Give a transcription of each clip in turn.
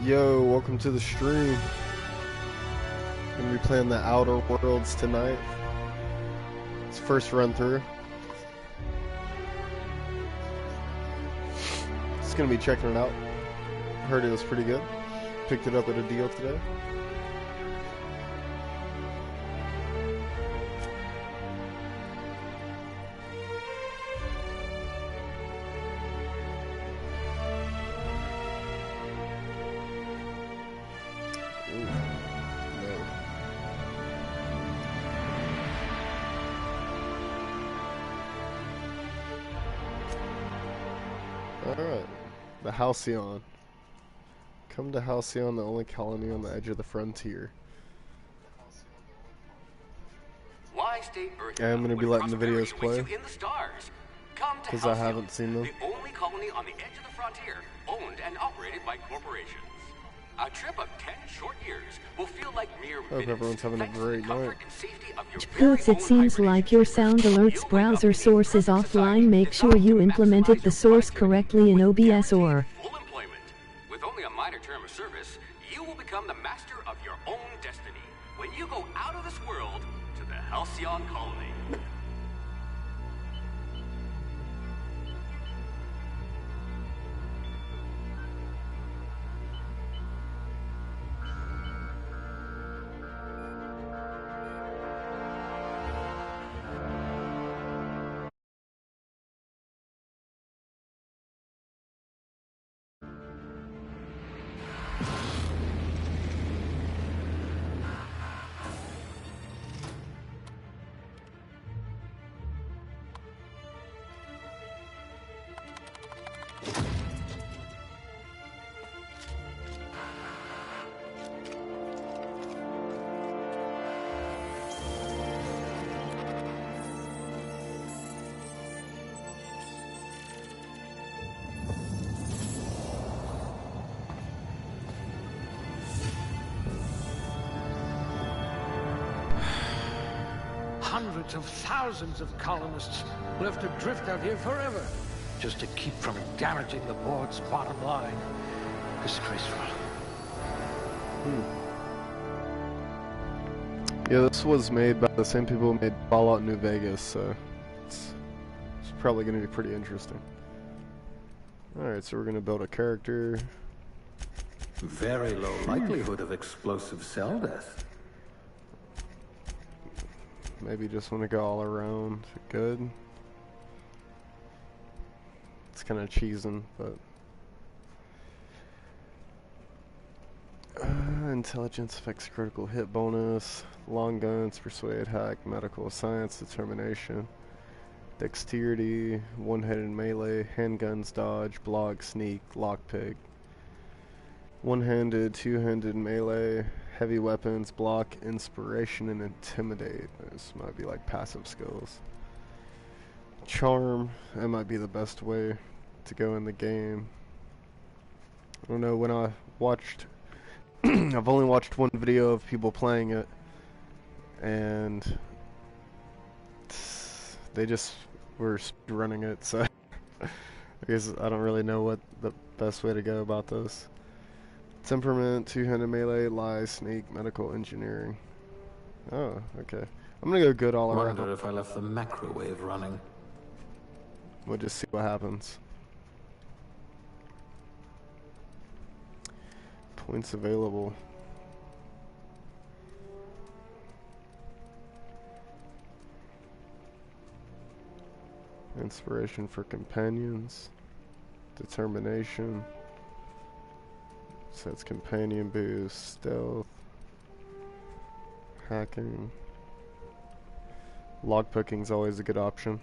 Yo, welcome to the stream. Gonna be playing the Outer Worlds tonight. It's first run through. Just gonna be checking it out. Heard it was pretty good. Picked it up at a deal today. Ooh, no. Alright. The Halcyon. Come to Halcyon, the only colony on the edge of the frontier. I'm going to be letting the videos play because I haven't seen them. The only colony on the edge of the frontier, owned and operated by corporations. A trip of 10 short years will feel like mere Hope everyone's having a great night. Poots, it seems like your Sound Alerts browser source is offline. Make sure you implemented the source correctly in OBS or... Full employment. With only a minor term of service, you will become the master of your own destiny when you go out of this world to the Halcyon colony. Hundreds of thousands of colonists will have to drift out here forever just to keep from damaging the board's bottom line. Disgraceful. Yeah, this was made by the same people who made Fallout New Vegas, so it's probably going to be pretty interesting. Alright, so we're going to build a character. Very low likelihood of explosive cell death. Maybe just want to go all around good. It's kind of cheesing, but intelligence affects critical hit bonus, long guns, persuade, hack, medical, science, determination, dexterity, one-handed melee, handguns, dodge, block, sneak, lockpick, one-handed, two-handed melee, heavy weapons, block, inspiration, and intimidate. This might be like passive skills. Charm, that might be the best way to go in the game. I don't know, when I watched I've only watched one video of people playing it, and they just were running it, so I guess I don't really know what the best way to go about this. Temperament, two-handed melee, lie, sneak, medical, engineering. Oh, okay. I'm gonna go good all around. Wonder if I left the microwave running. We'll just see what happens. Points available. Inspiration for companions. Determination. So it's companion boost, stealth, hacking. Lockpicking's always a good option.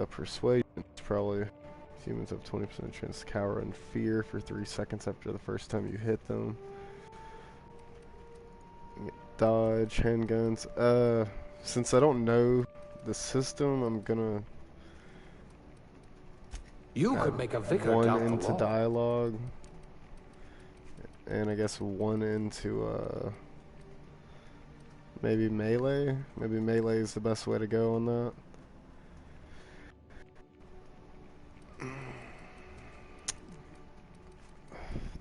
Persuasion is probably, humans have 20% chance to cower in fear for 3 seconds after the first time you hit them. Dodge, handguns. Since I don't know the system, I'm gonna You could make a vicar one doubt the into law. dialogue, and I guess one into maybe melee. Maybe melee is the best way to go on that.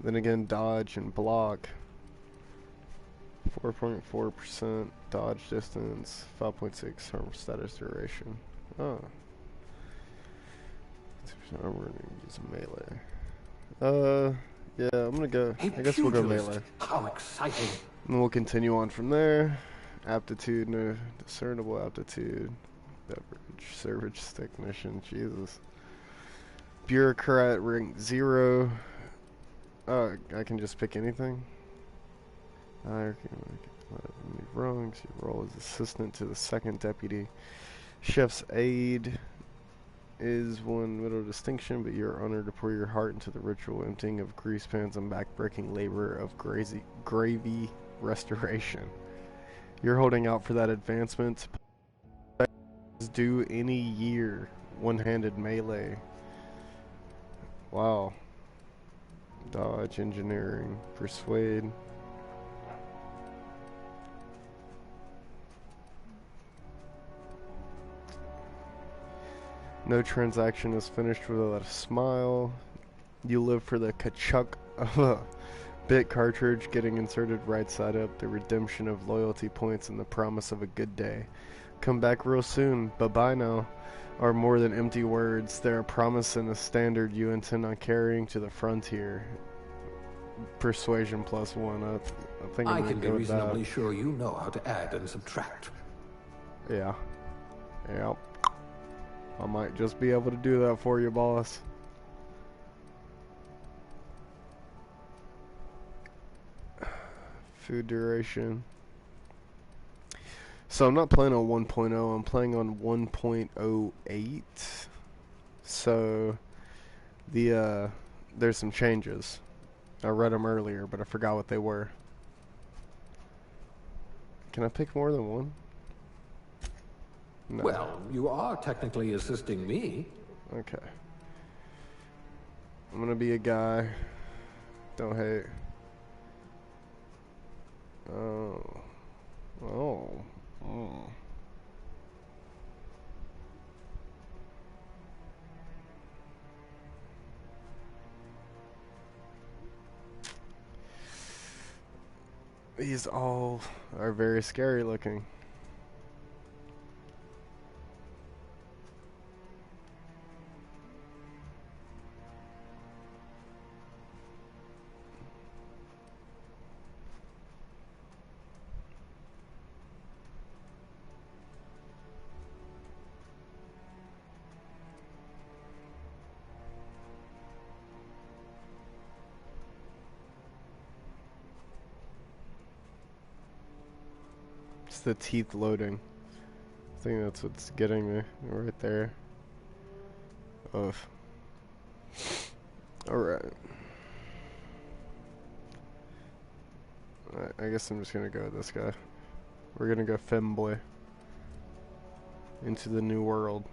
Then again, dodge and block. 4.4% dodge distance, 5.6 harm status duration. Oh. 2% armor and use melee. Yeah, I'm gonna go. I guess we'll go melee. How exciting! And we'll continue on from there. Aptitude, no discernible aptitude. Beverage, service technician, Jesus. Bureaucrat, rank 0. I can just pick anything. Wrongs. Your role as assistant to the second deputy. Chef's aide is one little distinction, but you're honored to pour your heart into the ritual emptying of grease pans and backbreaking labor of gravy restoration. You're holding out for that advancement. Is due any year. One-handed melee. Wow. Dodge, engineering, persuade. No transaction is finished without a smile. You live for the kachuk of a bit cartridge getting inserted right side up, the redemption of loyalty points, and the promise of a good day. Come back real soon. Bye-bye now. Are more than empty words. They're a promise and a standard you intend on carrying to the frontier. Persuasion +1. I think I'm I can be go with reasonably sure you know how to add and subtract. Yeah. Yep. I might just be able to do that for you, boss. Food duration. So I'm not playing on 1.0, I'm playing on 1.08. So there's some changes. I read them earlier, but I forgot what they were. Can I pick more than one? No. Well, you are technically assisting me. Okay. I'm gonna be a guy. Don't hate. Oh. Oh. Oh. These all are very scary looking. It's the teeth loading. I think that's what's getting me right there. Ugh. Alright. I guess I'm just gonna go with this guy. We're gonna go femboy. Into the new world.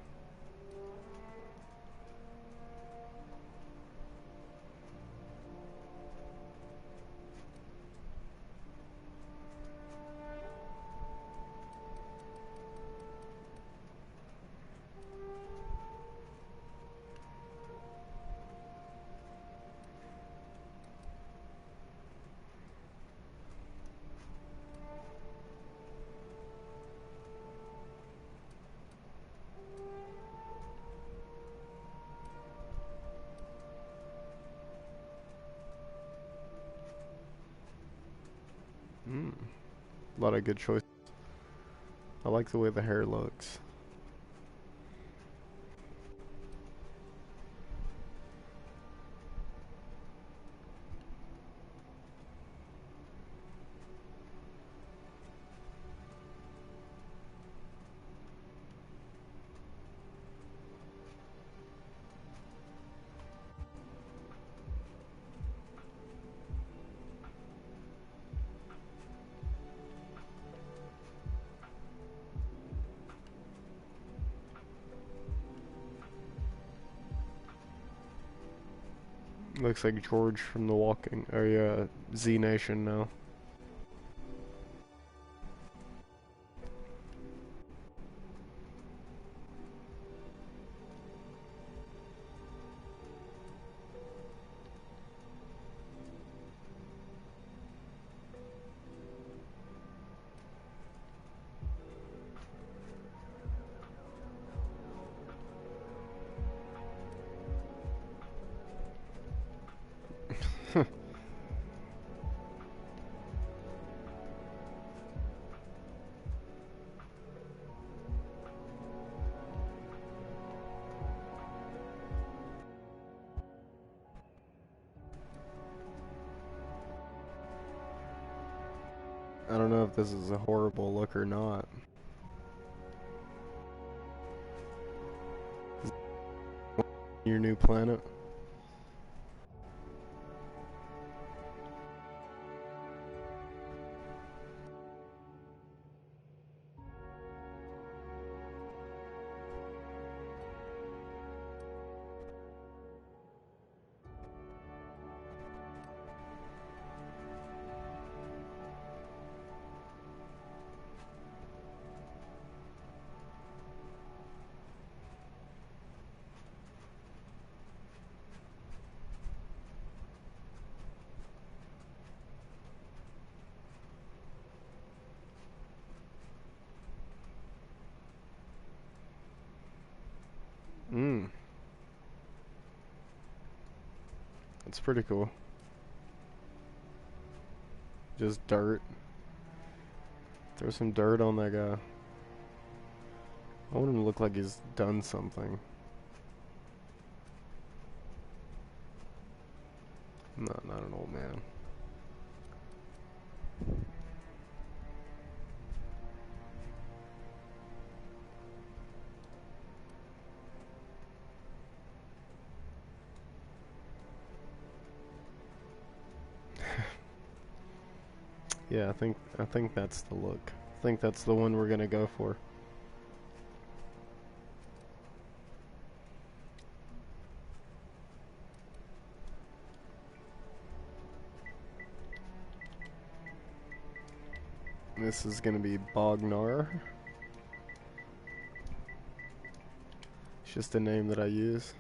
A lot of good choices. I like the way the hair looks. Looks like George from The Walking, or yeah, Z Nation now. if this is a horrible look or not. Your new planet. That's pretty cool. Just dirt. Throw some dirt on that guy. I want him to look like he's done something. No, not an old man. Yeah, I think that's the look. I think that's the one we're gonna go for. This is gonna be Bognar. It's just a name that I use.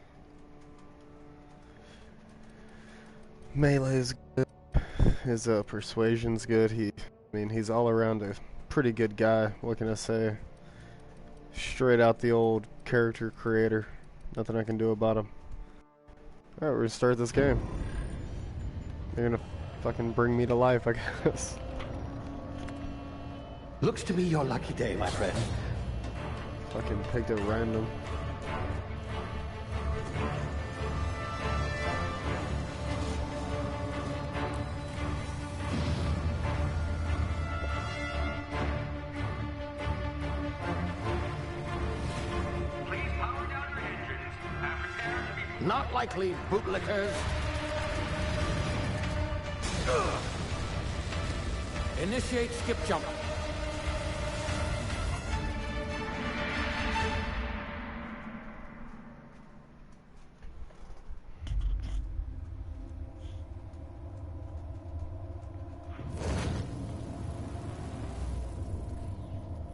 Melee is good. His persuasion's good. I mean, he's all around a pretty good guy. What can I say? Straight out the old character creator. Nothing I can do about him. Alright, we're gonna start this game. They're gonna fucking bring me to life, I guess. Looks to be your lucky day, my friend. Fucking picked it random. Not likely, bootlickers. Initiate skip jump.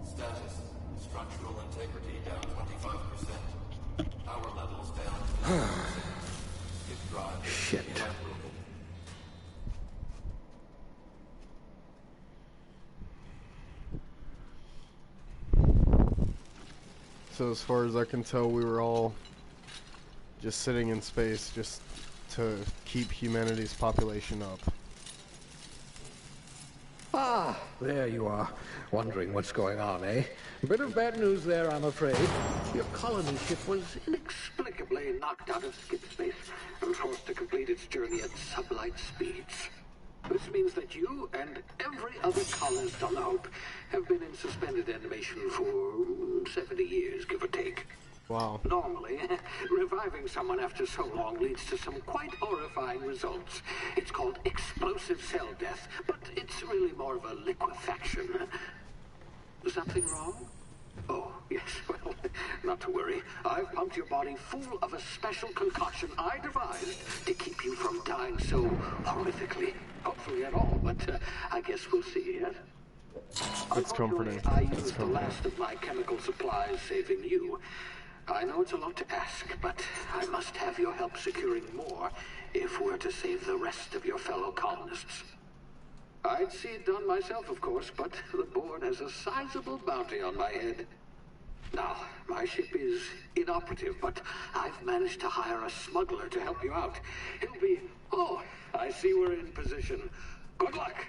Status. Structural integrity down 25%. Power levels down. Shit. So as far as I can tell, we were all just sitting in space just to keep humanity's population up. Ah, there you are. Wondering what's going on, eh? A bit of bad news there, I'm afraid. Your colony ship was inexplicably knocked out of skip space and forced to complete its journey at sublight speeds. This means that you and every other colonist on the Hope have been in suspended animation for 70 years, give or take. Wow. Normally, reviving someone after so long leads to some quite horrifying results. It's called explosive cell death, but it's really more of a liquefaction. Something wrong? Oh, yes, well, not to worry. I've pumped your body full of a special concoction I devised to keep you from dying so horrifically. Hopefully at all, but I guess we'll see, yes? That's comforting. I That's used the comforting. last of my chemical supplies saving you. I know it's a lot to ask, but I must have your help securing more if we're to save the rest of your fellow colonists. I'd see it done myself, of course, but the board has a sizable bounty on my head. Now, my ship is inoperative, but I've managed to hire a smuggler to help you out. He'll be... Oh, I see we're in position. Good luck!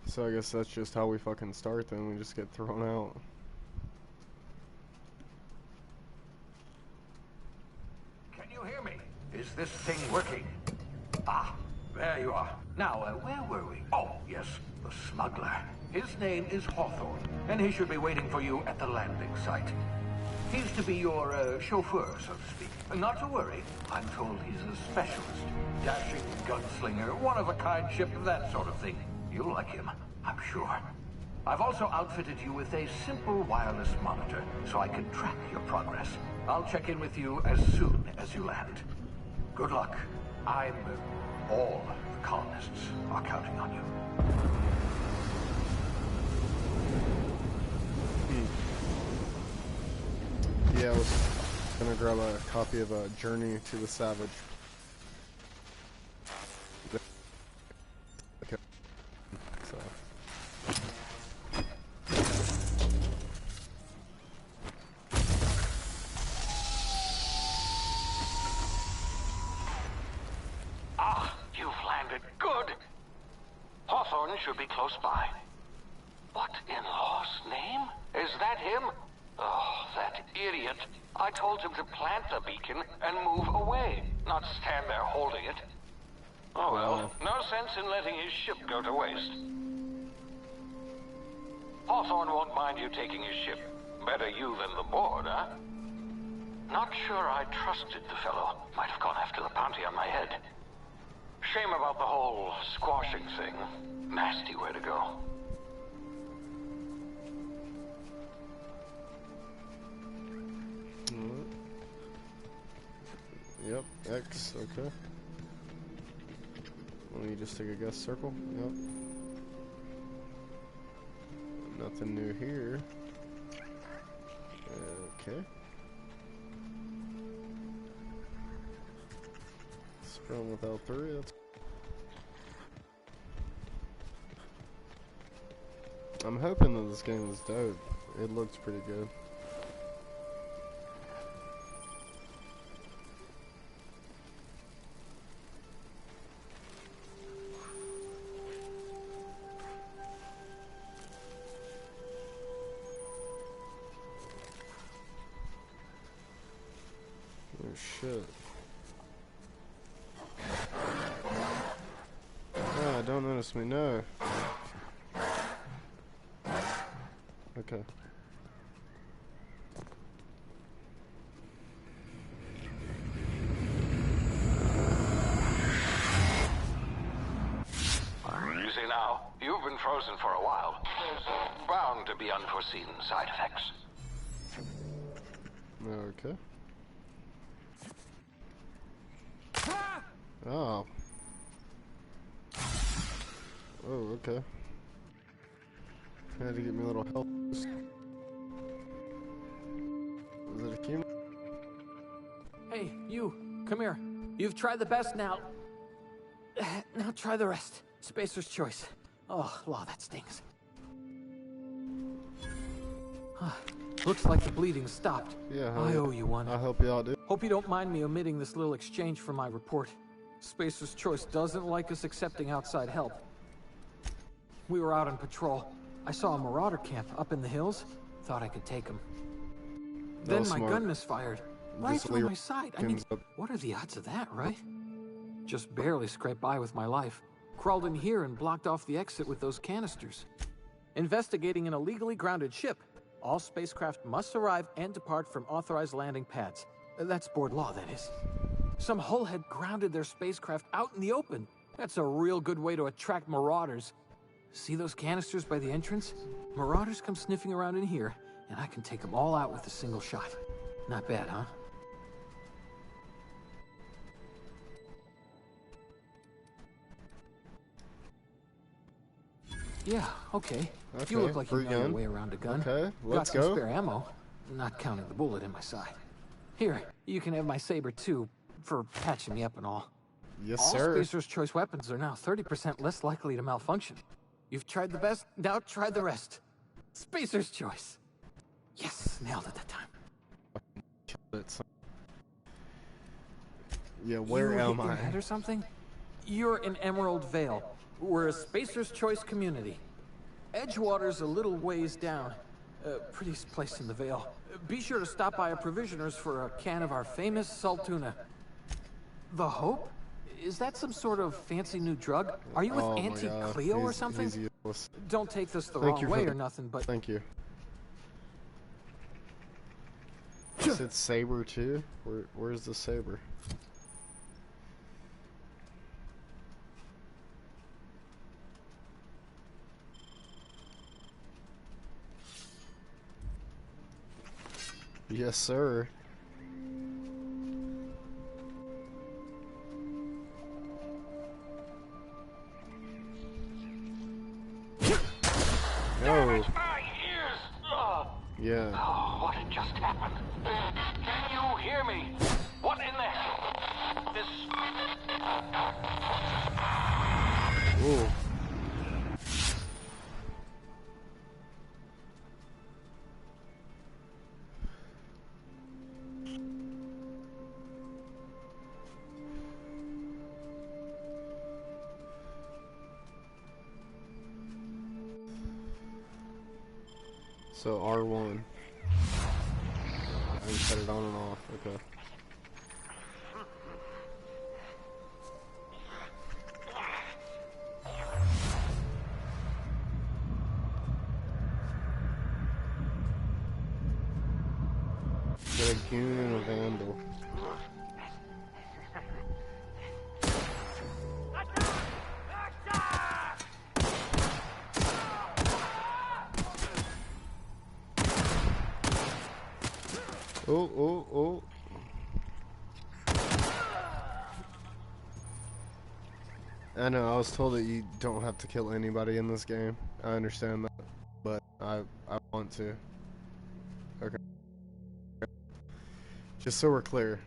So I guess that's just how we fucking start then, we just get thrown out. Can you hear me? Is this thing working? Ah, there you are. Now, where were we? Oh, yes, the smuggler. His name is Hawthorne, and he should be waiting for you at the landing site. He's to be your chauffeur, so to speak. Not to worry, I'm told he's a specialist. Dashing gunslinger, one-of-a-kind ship, that sort of thing. You'll like him, I'm sure. I've also outfitted you with a simple wireless monitor, so I can track your progress. I'll check in with you as soon as you land. Good luck. All the colonists are counting on you. Yeah, I was gonna grab a copy of Journey to the Savage. Okay. So. Ah, you've landed. Good. Hawthorne should be close by. What in law's name? Is that him? Oh, that idiot. I told him to plant the beacon and move away, not stand there holding it. Oh well, no sense in letting his ship go to waste. Hawthorne won't mind you taking his ship. Better you than the board, huh? Not sure I trusted the fellow. Might have gone after the bounty on my head. Shame about the whole squashing thing. Nasty way to go. Yep, X, okay. Let me just take a guess, circle, yep. Nothing new here. Okay. Sprung with L3, that's... I'm hoping that this game is dope. It looks pretty good. Oh shit. Ah, don't notice me, no. Okay. Easy now. You've been frozen for a while. There's bound to be unforeseen side effects. Okay. Oh. Oh, okay. Had to get me a little help. Is it a human? Hey, you, come here. You've tried the best now. Now try the rest. Spacer's choice. Oh, law, that stings. Looks like the bleeding stopped. Yeah, I owe you one. I'll help you out, dude. Hope you don't mind me omitting this little exchange from my report. Spacer's Choice doesn't like us accepting outside help. We were out on patrol. I saw a marauder camp up in the hills. Thought I could take him. Then my gun misfired. Right through my side. I mean, what are the odds of that, right? Just barely scraped by with my life. Crawled in here and blocked off the exit with those canisters. Investigating an illegally grounded ship. All spacecraft must arrive and depart from authorized landing pads. That's board law, that is. Some hull had grounded their spacecraft out in the open. That's a real good way to attract marauders. See those canisters by the entrance? Marauders come sniffing around in here, and I can take them all out with a single shot. Not bad, huh? Yeah, okay. You look like you know your way around a gun. Okay, let's go. Got some spare ammo, not counting the bullet in my side. Here, you can have my saber too, for patching me up and all. Yes, sir. All Spacer's Choice weapons are now 30% less likely to malfunction. You've tried the best, now try the rest. Spacer's Choice. Yes, nailed it that time. Yeah, where am your I? head or something? You're in Emerald Vale. We're a Spacer's Choice community. Edgewater's a little ways down. Prettiest place in the Vale. Be sure to stop by a provisioner's for a can of our famous salt tuna. The Hope? Is that some sort of fancy new drug? Are you with Oh my Auntie God. Cleo or He's something? useless. Don't take this the Thank wrong you way for or nothing, but Thank you. Is it saber too? Where's the saber? Yes, sir. Oh, My ears! Oh, yeah. what had just happened? Can you hear me? What in the... This... Ooh. So R1. I can set it on and off. Okay. Got a goon and a vandal. Oh, oh, oh. I know, I was told that you don't have to kill anybody in this game. I understand that, but I want to. Okay. Just so we're clear.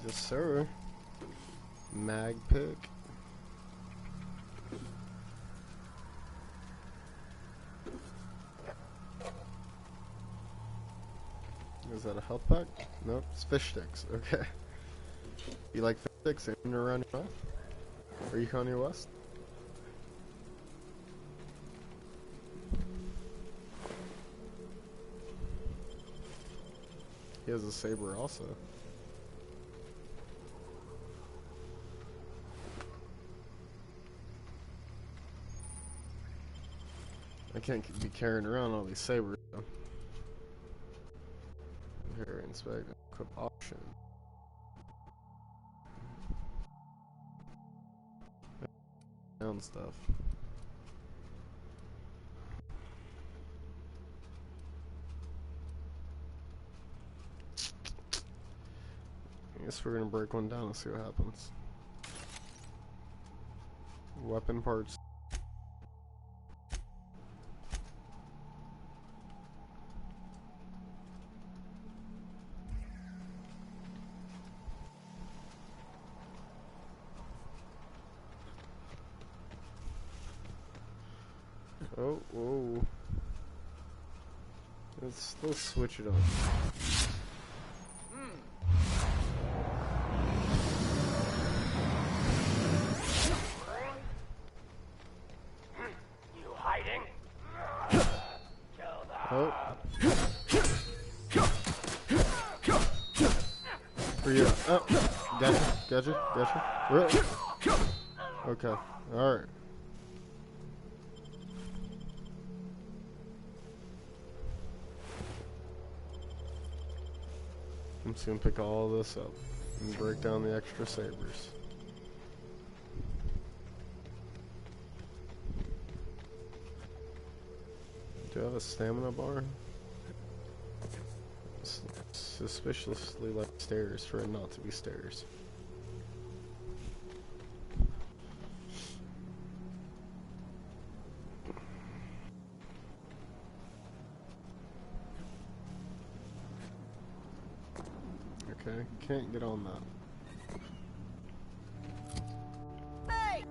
Yes, sir. Mag pick. Is that a health pack? Nope, it's fish sticks. Okay. You like fish sticks in or around your mouth? Are you Kanye West? He has a saber also. I can't be carrying around all these sabers though. Here, inspect, equip option. Down stuff. I guess we're gonna break one down and see what happens. Weapon parts. Oh, whoa. Let's switch it up. You hiding? Oh. For you. Oh. Gotcha. Really? Okay. Alright. I'm just gonna pick all this up and break down the extra sabers. Do I have a stamina bar? Suspiciously like stairs for it not to be stairs. Okay, can't get on that. Hey!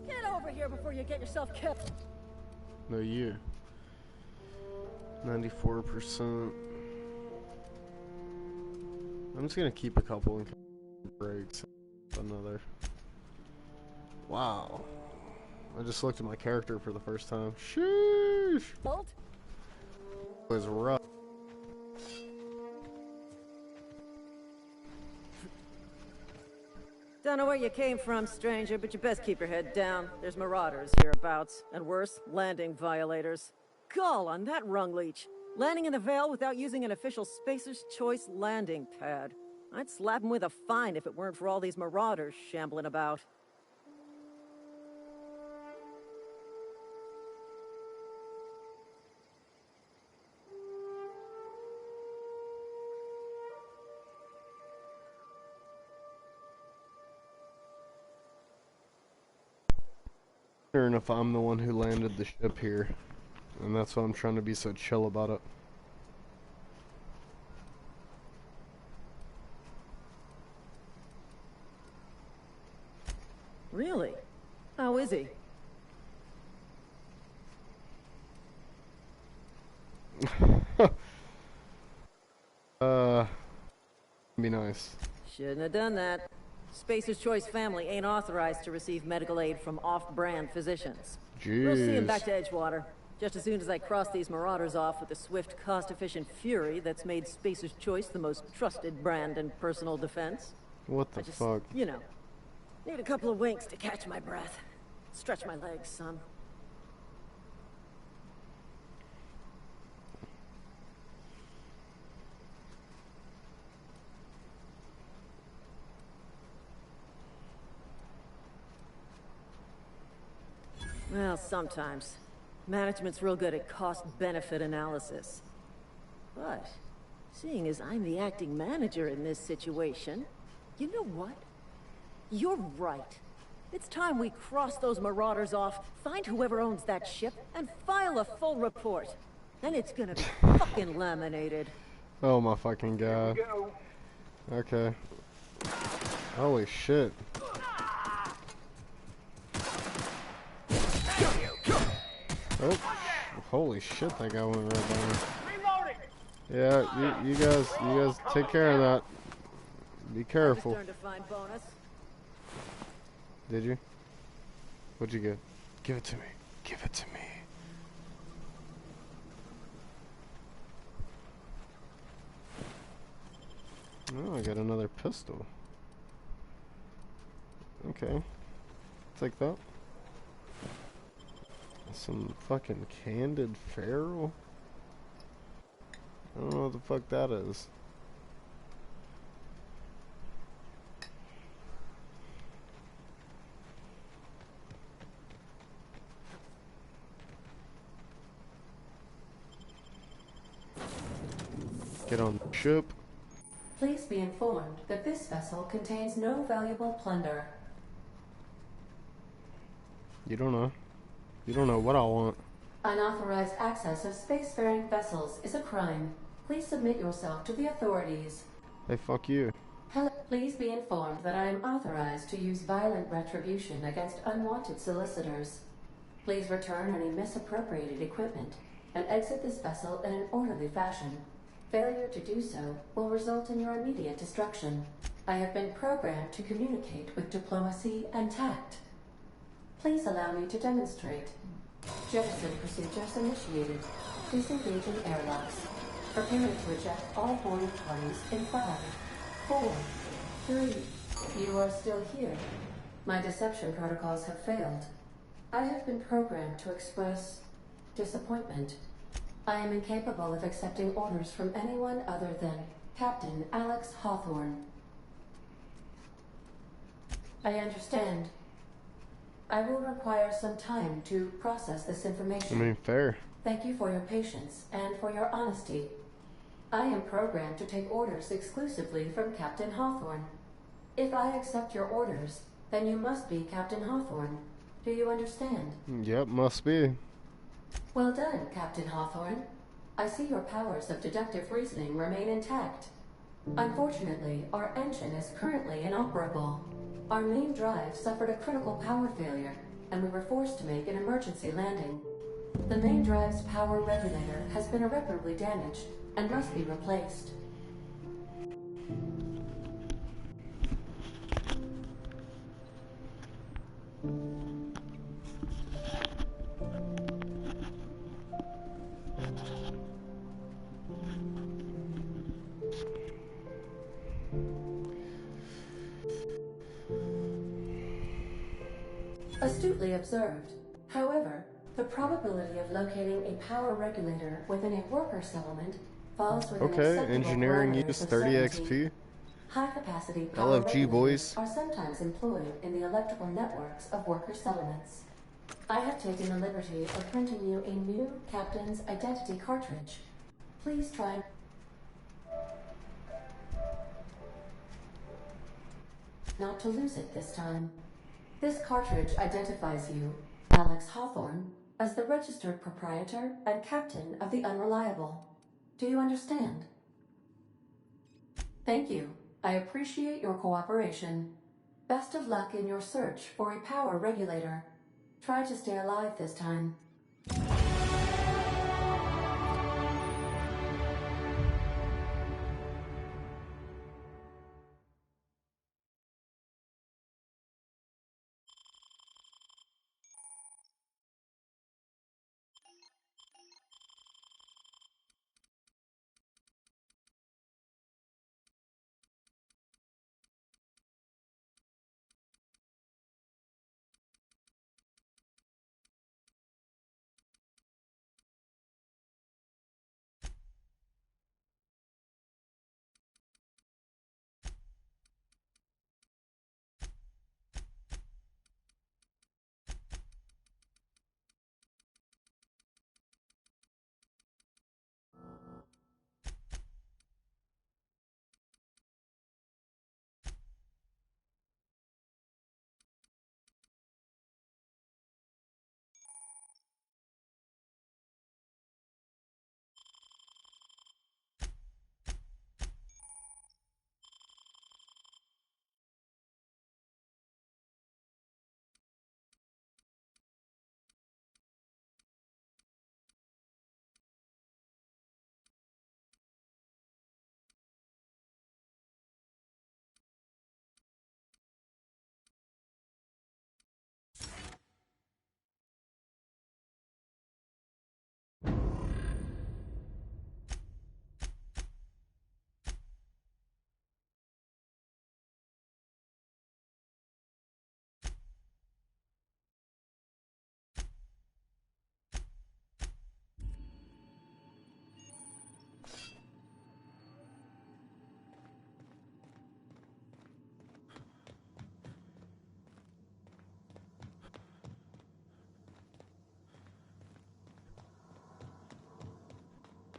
Get over here before you get yourself killed. No, you. 94%. I'm just gonna keep a couple in case it breaks. Another. Wow. I just looked at my character for the first time. Sheesh. Bolt? It was rough. Don't know where you came from, stranger, but you best keep your head down. There's marauders hereabouts, and worse, landing violators. Gall on that rung leech. Landing in the Vale without using an official Spacer's Choice landing pad. I'd slap him with a fine if it weren't for all these marauders shambling about. Wondering if I'm the one who landed the ship here, and that's why I'm trying to be so chill about it. Really? How is he? Be nice. Shouldn't have done that. Spacer's Choice family ain't authorized to receive medical aid from off-brand physicians. Jeez. We'll see him back to Edgewater. Just as soon as I cross these marauders off with the swift, cost-efficient fury that's made Spacer's Choice the most trusted brand in personal defense. What the fuck? You know, need a couple of winks to catch my breath. Stretch my legs, son. Well, sometimes. Management's real good at cost-benefit analysis. But, seeing as I'm the acting manager in this situation, you know what? You're right. It's time we cross those marauders off, find whoever owns that ship, and file a full report. Then it's gonna be fucking laminated. Oh my fucking god. Okay. Holy shit. Oh, holy shit, that guy went right by me. Yeah, you guys take care of that. Be careful. Did you? What'd you get? Give it to me. Give it to me. Oh, I got another pistol. Okay. Take that. Some fucking Candid Feral? I don't know what the fuck that is. Get on the ship. Please be informed that this vessel contains no valuable plunder. You don't know. You don't know what I want. Unauthorized access of spacefaring vessels is a crime. Please submit yourself to the authorities. Hey, fuck you. Hello. Please be informed that I am authorized to use violent retribution against unwanted solicitors. Please return any misappropriated equipment and exit this vessel in an orderly fashion. Failure to do so will result in your immediate destruction. I have been programmed to communicate with diplomacy and tact. Please allow me to demonstrate. Jettison procedures initiated. Disengaging airlocks. Preparing to eject all boarding parties in 5, 4, 3. You are still here. My deception protocols have failed. I have been programmed to express disappointment. I am incapable of accepting orders from anyone other than Captain Alex Hawthorne. I understand. I will require some time to process this information. I mean, fair. Thank you for your patience and for your honesty. I am programmed to take orders exclusively from Captain Hawthorne. If I accept your orders, then you must be Captain Hawthorne. Do you understand? Yep, must be. Well done, Captain Hawthorne. I see your powers of deductive reasoning remain intact. Unfortunately, our engine is currently inoperable. Our main drive suffered a critical power failure, and we were forced to make an emergency landing. The main drive's power regulator has been irreparably damaged and must be replaced. Astutely observed. However, the probability of locating a power regulator within a worker settlement falls within Okay, acceptable engineering parameters use of 30 certainty. XP. High-capacity power LFG regulators boys. are sometimes employed in the electrical networks of worker settlements. I have taken the liberty of printing you a new Captain's Identity cartridge. Please try not to lose it this time. This cartridge identifies you, Alex Hawthorne, as the registered proprietor and captain of the Unreliable. Do you understand? Thank you. I appreciate your cooperation. Best of luck in your search for a power regulator. Try to stay alive this time.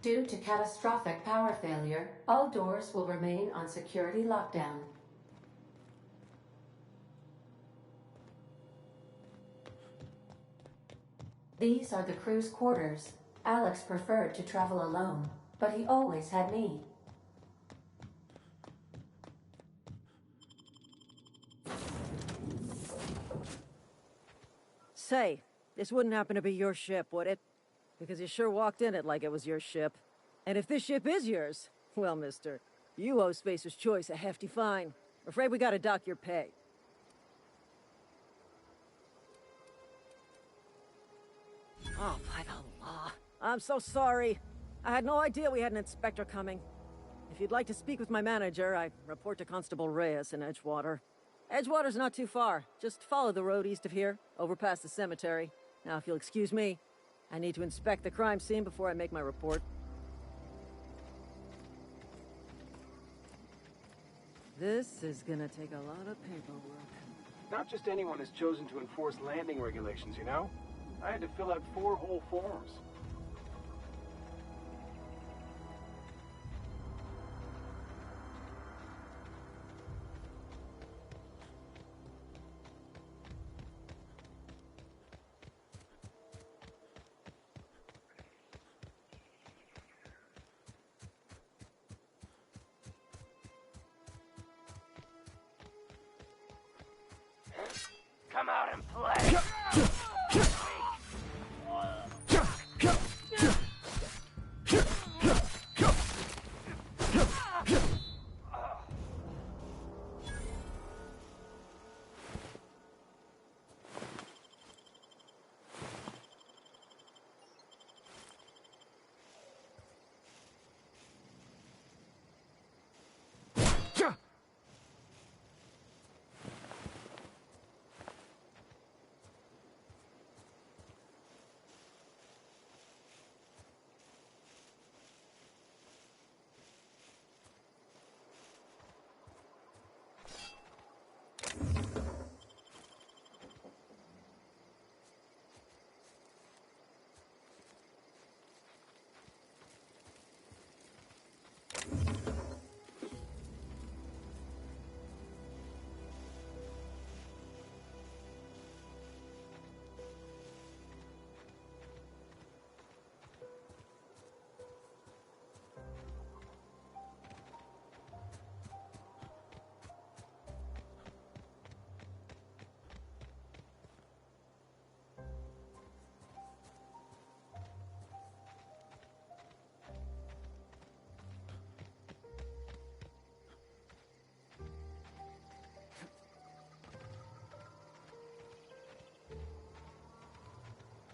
Due to catastrophic power failure, all doors will remain on security lockdown. These are the crew's quarters. Alex preferred to travel alone, but he always had me. Say, this wouldn't happen to be your ship, would it? Because you sure walked in it like it was your ship. And if this ship is yours, well, mister, you owe Spacer's Choice a hefty fine. I'm afraid we gotta dock your pay. Oh, by the law. I'm so sorry. I had no idea we had an inspector coming. If you'd like to speak with my manager, I report to Constable Reyes in Edgewater. Edgewater's not too far. Just follow the road east of here, over past the cemetery. Now, if you'll excuse me, I need to inspect the crime scene before I make my report. This is gonna take a lot of paperwork. Not just anyone is chosen to enforce landing regulations, you know? I had to fill out 4 whole forms. Come out and play.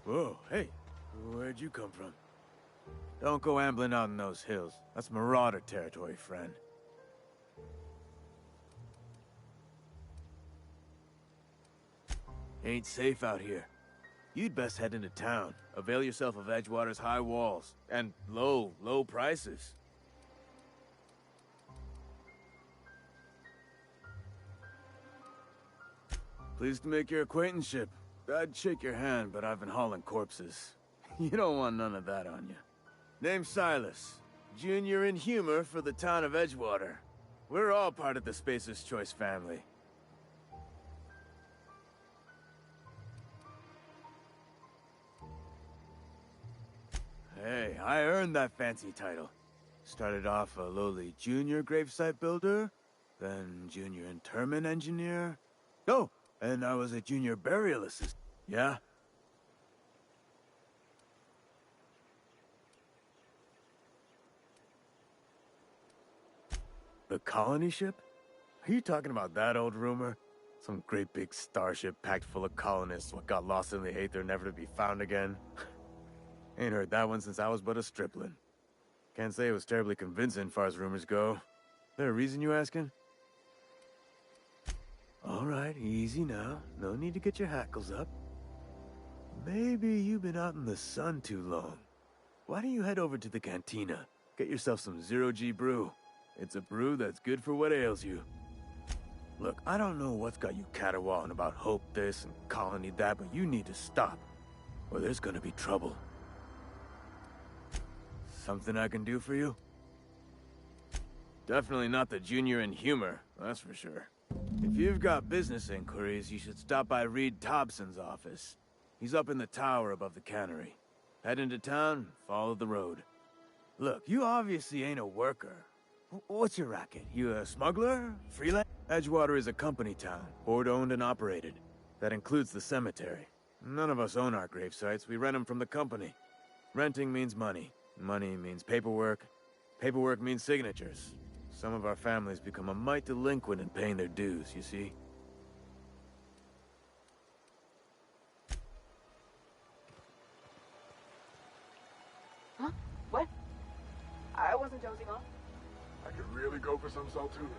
Whoa, hey, where'd you come from? Don't go ambling out in those hills. That's Marauder territory, friend. Ain't safe out here. You'd best head into town. Avail yourself of Edgewater's high walls. And low prices. Pleased to make your acquaintanceship. I'd shake your hand, but I've been hauling corpses. You don't want none of that on you. Name's Silas. Junior in humor for the town of Edgewater. We're all part of the Spacer's Choice family. Hey, I earned that fancy title. Started off a lowly junior gravesite builder, then junior interment engineer. Oh, and I was a junior burial assistant. Yeah? The colony ship? Are you talking about that old rumor? Some great big starship packed full of colonists what got lost in the Aether never to be found again? Ain't heard that one since I was but a stripling. Can't say it was terribly convincing far as rumors go. There a reason you asking? Alright, easy now. No need to get your hackles up. Maybe you've been out in the sun too long. Why don't you head over to the cantina? Get yourself some zero-G brew. It's a brew that's good for what ails you. Look, I don't know what's got you caterwauling about hope this and colony that, but you need to stop, or there's gonna be trouble. Something I can do for you? Definitely not the junior in humor, that's for sure. If you've got business inquiries, you should stop by Reed Thompson's office. He's up in the tower above the cannery. Head into town, follow the road. Look, you obviously ain't a worker. What's your racket? You a smuggler? Freelance? Edgewater is a company town, board-owned and operated. That includes the cemetery. None of us own our grave sites, we rent them from the company. Renting means money. Money means paperwork. Paperwork means signatures. Some of our families become a mite delinquent in paying their dues, you see? Huh? What? I wasn't dozing off. I could really go for some Saltuna.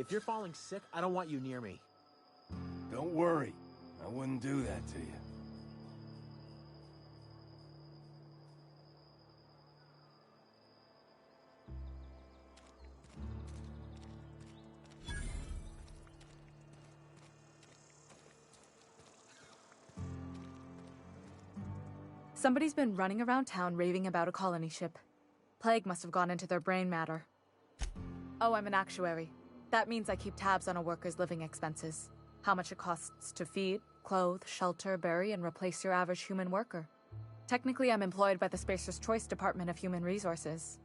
If you're falling sick, I don't want you near me. Don't worry. I wouldn't do that to you. Somebody's been running around town raving about a colony ship. Plague must have gone into their brain matter. Oh, I'm an actuary. That means I keep tabs on a worker's living expenses. How much it costs to feed, clothe, shelter, bury, and replace your average human worker. Technically, I'm employed by the Spacer's Choice Department of Human Resources.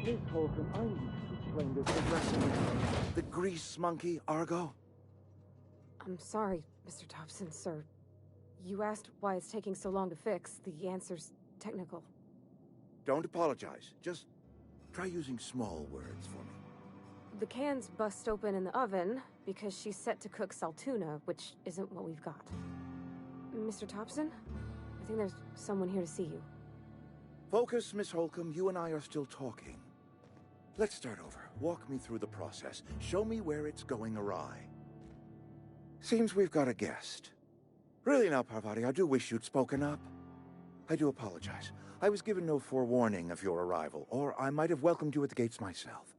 Miss Holcomb, I need to explain this directly. The grease monkey, Argo? I'm sorry, Mr. Thompson, sir. You asked why it's taking so long to fix. The answer's technical. Don't apologize. Just try using small words for me. The can's bust open in the oven because she's set to cook saltuna, which isn't what we've got. Mr. Thompson? I think there's someone here to see you. Focus, Miss Holcomb. You and I are still talking. Let's start over. Walk me through the process. Show me where it's going awry. Seems we've got a guest. Really now, Parvati, I do wish you'd spoken up. I do apologize. I was given no forewarning of your arrival, or I might have welcomed you at the gates myself.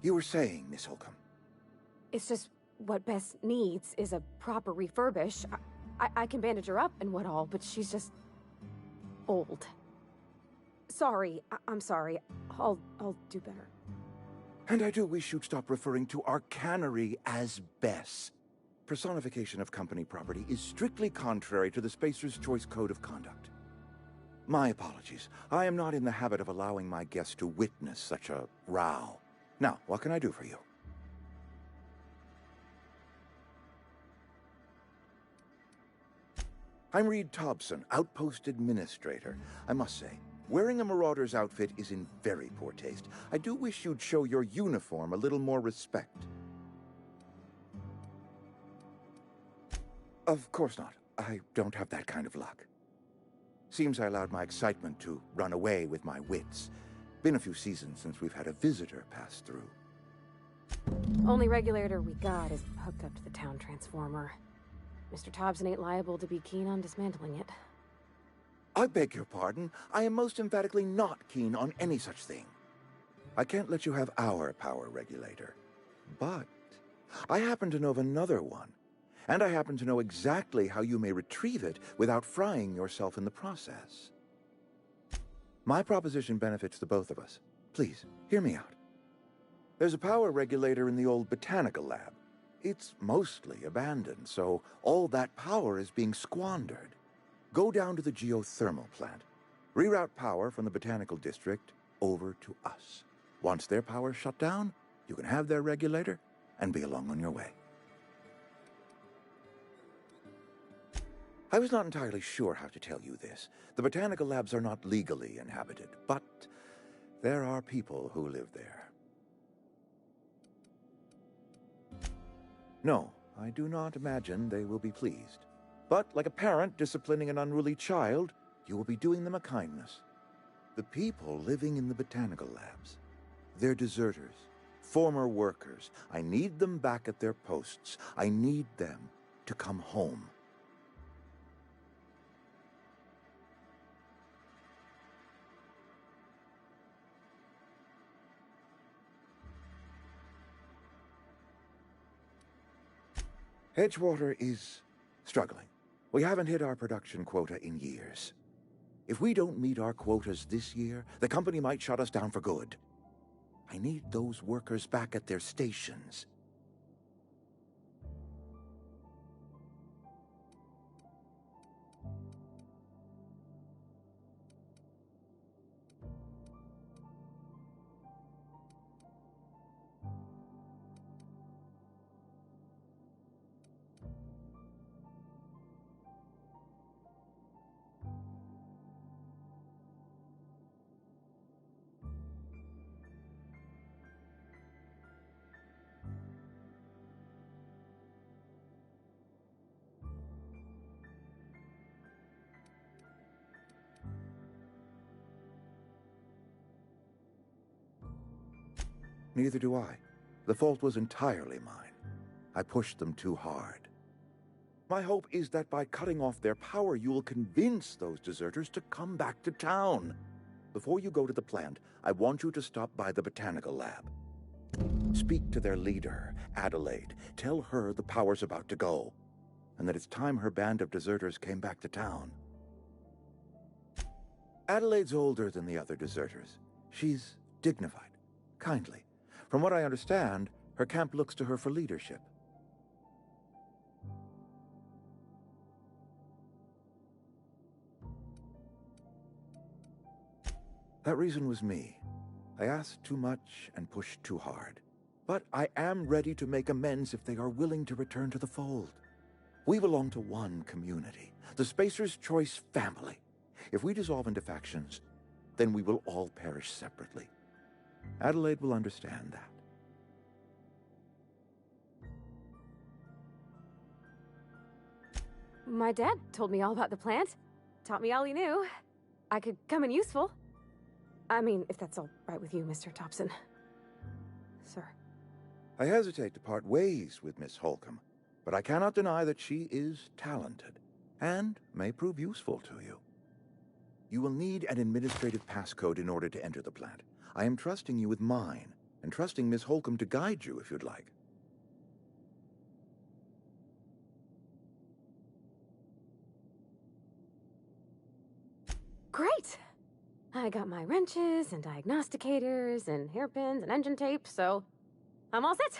You were saying, Miss Holcomb. It's just what Bess needs is a proper refurbish. I can bandage her up and what all, but she's just old. Sorry, I'm sorry. I'll do better. And I do wish you'd stop referring to our cannery as Bess. Personification of company property is strictly contrary to the Spacer's Choice Code of Conduct. My apologies. I am not in the habit of allowing my guests to witness such a row. Now, what can I do for you? I'm Reed Thompson, Outpost Administrator. I must say, wearing a Marauder's outfit is in very poor taste. I do wish you'd show your uniform a little more respect. Of course not. I don't have that kind of luck. Seems I allowed my excitement to run away with my wits. Been a few seasons since we've had a visitor pass through. Only regulator we got is hooked up to the town transformer. Mr. Thompson ain't liable to be keen on dismantling it. I beg your pardon. I am most emphatically not keen on any such thing. I can't let you have our power regulator. But I happen to know of another one. And I happen to know exactly how you may retrieve it without frying yourself in the process. My proposition benefits the both of us. Please, hear me out. There's a power regulator in the old botanical lab. It's mostly abandoned, so all that power is being squandered. Go down to the geothermal plant. Reroute power from the botanical district over to us. Once their power's shut down, you can have their regulator and be along on your way. I was not entirely sure how to tell you this. The botanical labs are not legally inhabited, but there are people who live there. No, I do not imagine they will be pleased. But like a parent disciplining an unruly child, you will be doing them a kindness. The people living in the botanical labs, they're deserters, former workers. I need them back at their posts. I need them to come home. Edgewater is struggling. We haven't hit our production quota in years. If we don't meet our quotas this year, the company might shut us down for good. I need those workers back at their stations. Neither do I. The fault was entirely mine. I pushed them too hard. My hope is that by cutting off their power, you will convince those deserters to come back to town. Before you go to the plant, I want you to stop by the botanical lab. Speak to their leader, Adelaide. Tell her the power's about to go, and that it's time her band of deserters came back to town. Adelaide's older than the other deserters. She's dignified, kindly. From what I understand, her camp looks to her for leadership. That reason was me. I asked too much and pushed too hard. But I am ready to make amends if they are willing to return to the fold. We belong to one community, the Spacer's Choice family. If we dissolve into factions, then we will all perish separately. Adelaide will understand that. My dad told me all about the plant. Taught me all he knew. I could come in useful. I mean, if that's all right with you, Mr. Thompson. Sir. I hesitate to part ways with Miss Holcomb, but I cannot deny that she is talented and may prove useful to you. You will need an administrative passcode in order to enter the plant. I am trusting you with mine, and trusting Miss Holcomb to guide you if you'd like. Great! I got my wrenches and diagnosticators and hairpins and engine tape, so I'm all set.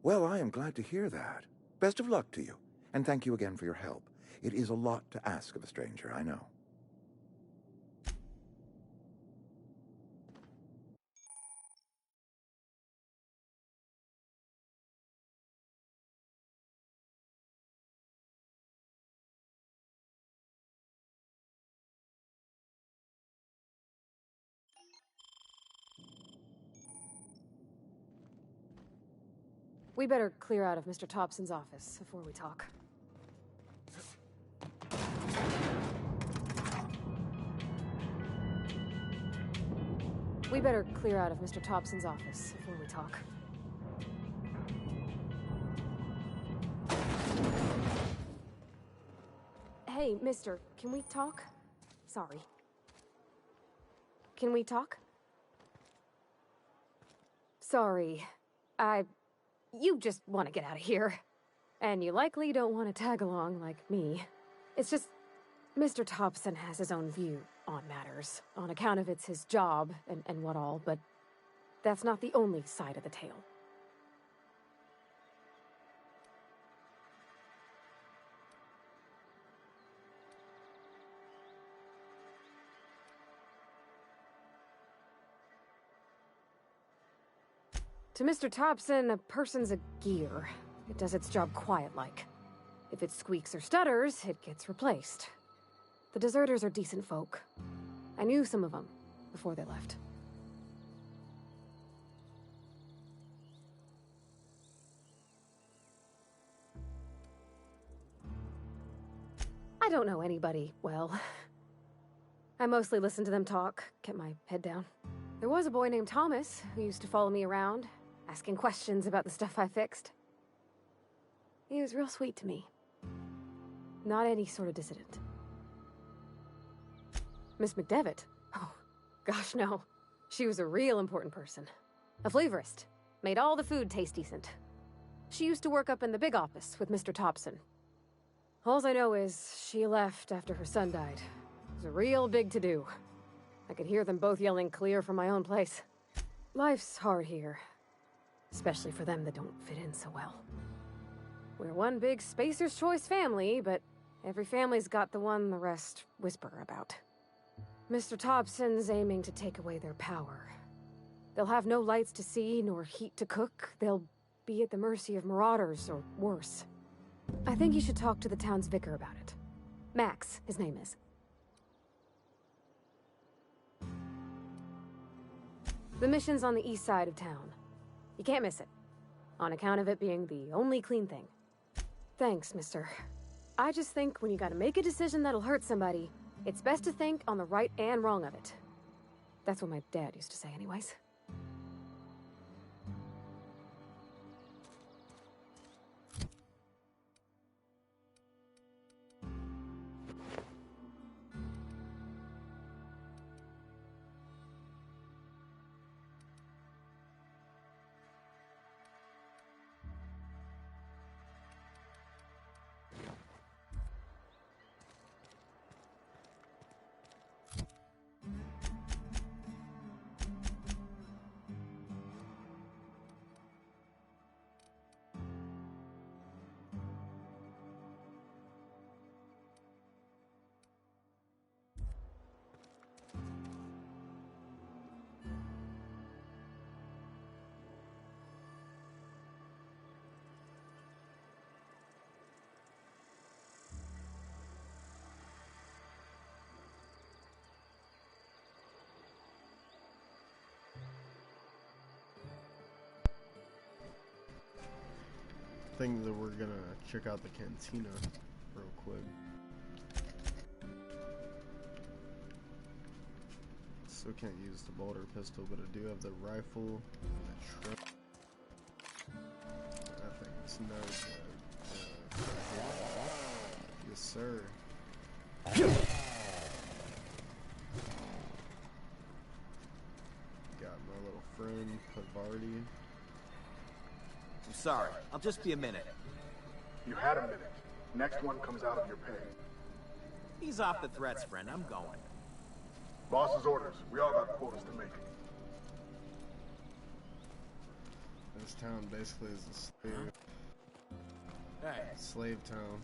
Well, I am glad to hear that. Best of luck to you, and thank you again for your help. It is a lot to ask of a stranger, I know. We better clear out of Mr. Thompson's office before we talk. We better clear out of Mr. Thompson's office before we talk. Hey, mister, can we talk? Sorry. Can we talk? Sorry. You just want to get out of here. And you likely don't want to tag along like me. It's just, Mr. Thompson has his own view on matters, on account of it's his job and what all, but that's not the only side of the tale. To Mr. Thompson, a person's a gear. It does its job quiet-like. If it squeaks or stutters, it gets replaced. The deserters are decent folk. I knew some of them before they left. I don't know anybody well. I mostly listen to them talk, kept my head down. There was a boy named Thomas who used to follow me around, asking questions about the stuff I fixed. He was real sweet to me. Not any sort of dissident. Miss McDevitt? Oh, gosh no. She was a real important person. A flavorist. Made all the food taste decent. She used to work up in the big office with Mr. Thompson. All I know is she left after her son died. It was a real big to-do. I could hear them both yelling clear from my own place. Life's hard here. Especially for them that don't fit in so well. We're one big Spacer's Choice family, but every family's got the one the rest whisper about. Mr. Thompson's aiming to take away their power. They'll have no lights to see, nor heat to cook. They'll be at the mercy of marauders, or worse. I think you should talk to the town's vicar about it. Max, his name is. The mission's on the east side of town. You can't miss it, on account of it being the only clean thing. Thanks, mister. I just think when you gotta make a decision that'll hurt somebody, it's best to think on the right and wrong of it. That's what my dad used to say anyways. think that we're gonna check out the cantina real quick. Still can't use the bolter pistol, but I do have the rifle and the shrimp. That thing's no good. Yes, sir. Got my little friend, Pavardi. I'm sorry. I'll just be a minute. You had a minute. Next one comes out of your pay. Ease off the threats, friend. I'm going. Boss's orders. We all got quotas to make. This town basically is a slave. Hey. Slave town.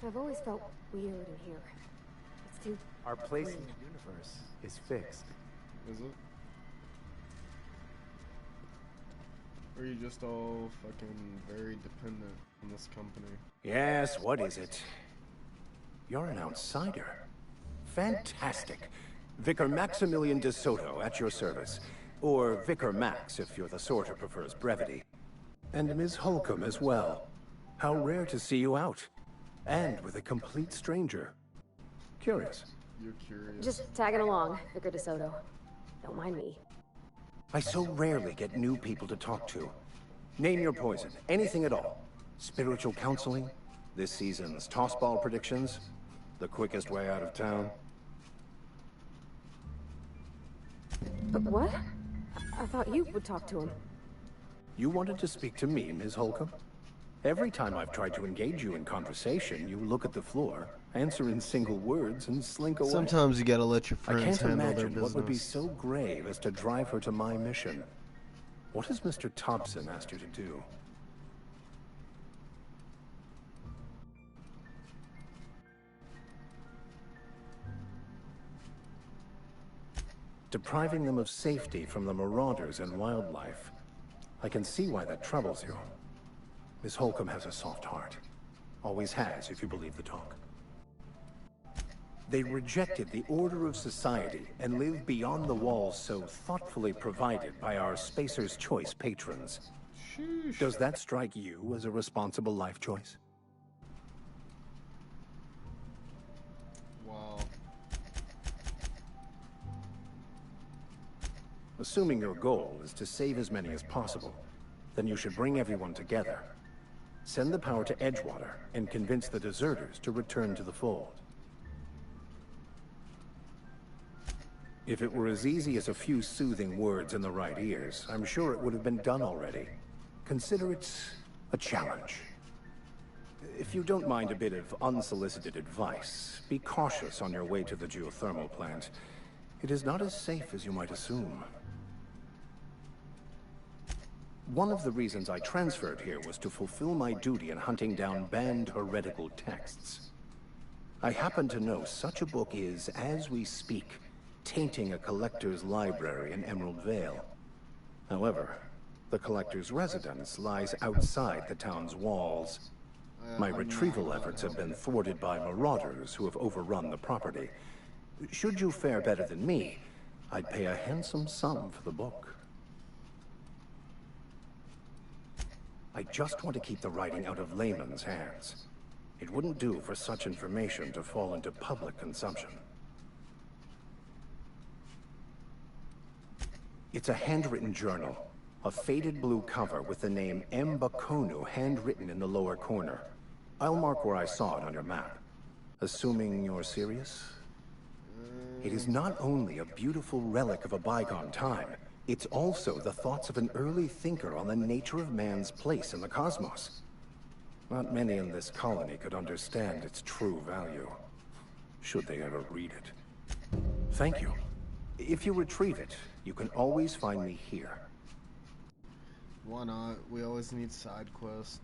I've always felt weird in here. It's too... Our place in the universe is fixed. Is it? Or are you just all fucking very dependent on this company? Yes, what is it? You're an outsider. Fantastic. Vicar Maximilian de Soto at your service. Or Vicar Max if you're the sort who prefers brevity. And Ms. Holcomb as well. How rare to see you out. And with a complete stranger. Curious. You're curious. Just tagging along, Vicar DeSoto. Don't mind me. I so rarely get new people to talk to. Name your poison, anything at all. Spiritual counseling, this season's tossball predictions, the quickest way out of town. But what? I thought you would talk to him. You wanted to speak to me, Ms. Holcomb? Every time I've tried to engage you in conversation, you look at the floor, answer in single words, and slink away. Sometimes you gotta let your friends handle their business. I can't imagine what would be business. so grave as to drive her to my mission. What has Mr. Thompson asked you to do? Depriving them of safety from the marauders and wildlife. I can see why that troubles you. Miss Holcomb has a soft heart. Always has, if you believe the talk. They rejected the order of society and live beyond the walls so thoughtfully provided by our Spacer's Choice patrons. Sheesh. Does that strike you as a responsible life choice? Wow. Assuming your goal is to save as many as possible, then you should bring everyone together. Send the power to Edgewater and convince the deserters to return to the fold. If it were as easy as a few soothing words in the right ears, I'm sure it would have been done already. Consider it a challenge. If you don't mind a bit of unsolicited advice, be cautious on your way to the geothermal plant. It is not as safe as you might assume. One of the reasons I transferred here was to fulfill my duty in hunting down banned heretical texts. I happen to know such a book is, as we speak, tainting a collector's library in Emerald Vale. However, the collector's residence lies outside the town's walls. My retrieval efforts have been thwarted by marauders who have overrun the property. Should you fare better than me, I'd pay a handsome sum for the book. I just want to keep the writing out of layman's hands. It wouldn't do for such information to fall into public consumption. It's a handwritten journal, a faded blue cover with the name M. Bakonu handwritten in the lower corner. I'll mark where I saw it on your map. Assuming you're serious? It is not only a beautiful relic of a bygone time, it's also the thoughts of an early thinker on the nature of man's place in the cosmos. Not many in this colony could understand its true value, should they ever read it. Thank you. If you retrieve it, you can always find me here. Why not? We always need side quests.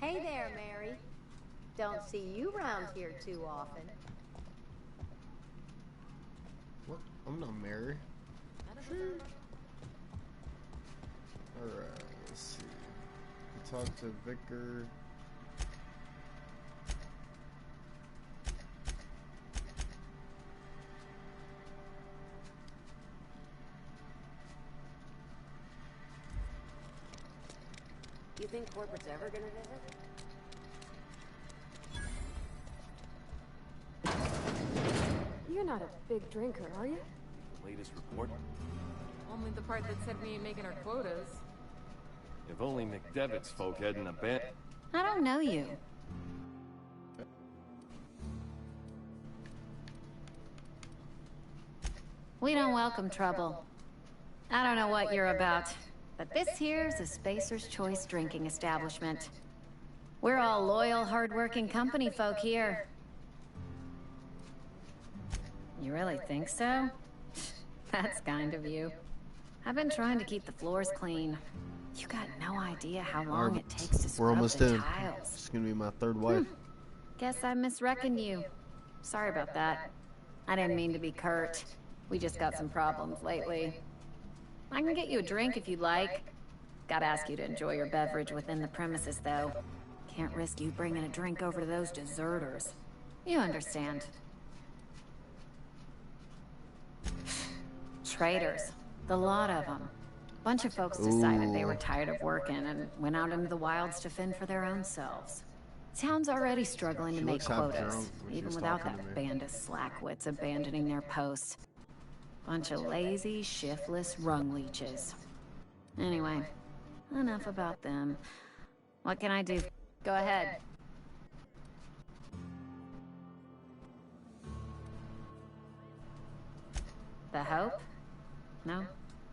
Hey there, Mary. Don't see you around here too often. What? I'm not Mary. Alright, let's see. Talk to Vicar. You think corporate's ever gonna visit? You're not a big drinker, are you? Latest report? Only the part that said we ain't making our quotas. If only McDevitt's folk hadn't abandoned. I don't know you. We don't welcome trouble. I don't know what you're about, but this here's a Spacer's Choice drinking establishment. We're all loyal, hard-working company folk here. You really think so? That's kind of you. I've been trying to keep the floors clean. You got no idea how long it takes to scrub We're almost the in. tiles. It's gonna be my third wife. Guess I misreckoned you. Sorry about that. I didn't mean to be curt. We just got some problems lately. I can get you a drink if you'd like. Gotta ask you to enjoy your beverage within the premises, though. Can't risk you bringing a drink over to those deserters. You understand. Traitors. The lot of them. Bunch of folks decided they were tired of working and went out into the wilds to fend for their own selves. Town's already struggling to make quotas, even without that band of slackwits abandoning their posts. Bunch of lazy, shiftless rung leeches. Anyway, enough about them. What can I do? Go ahead. The Hope? No,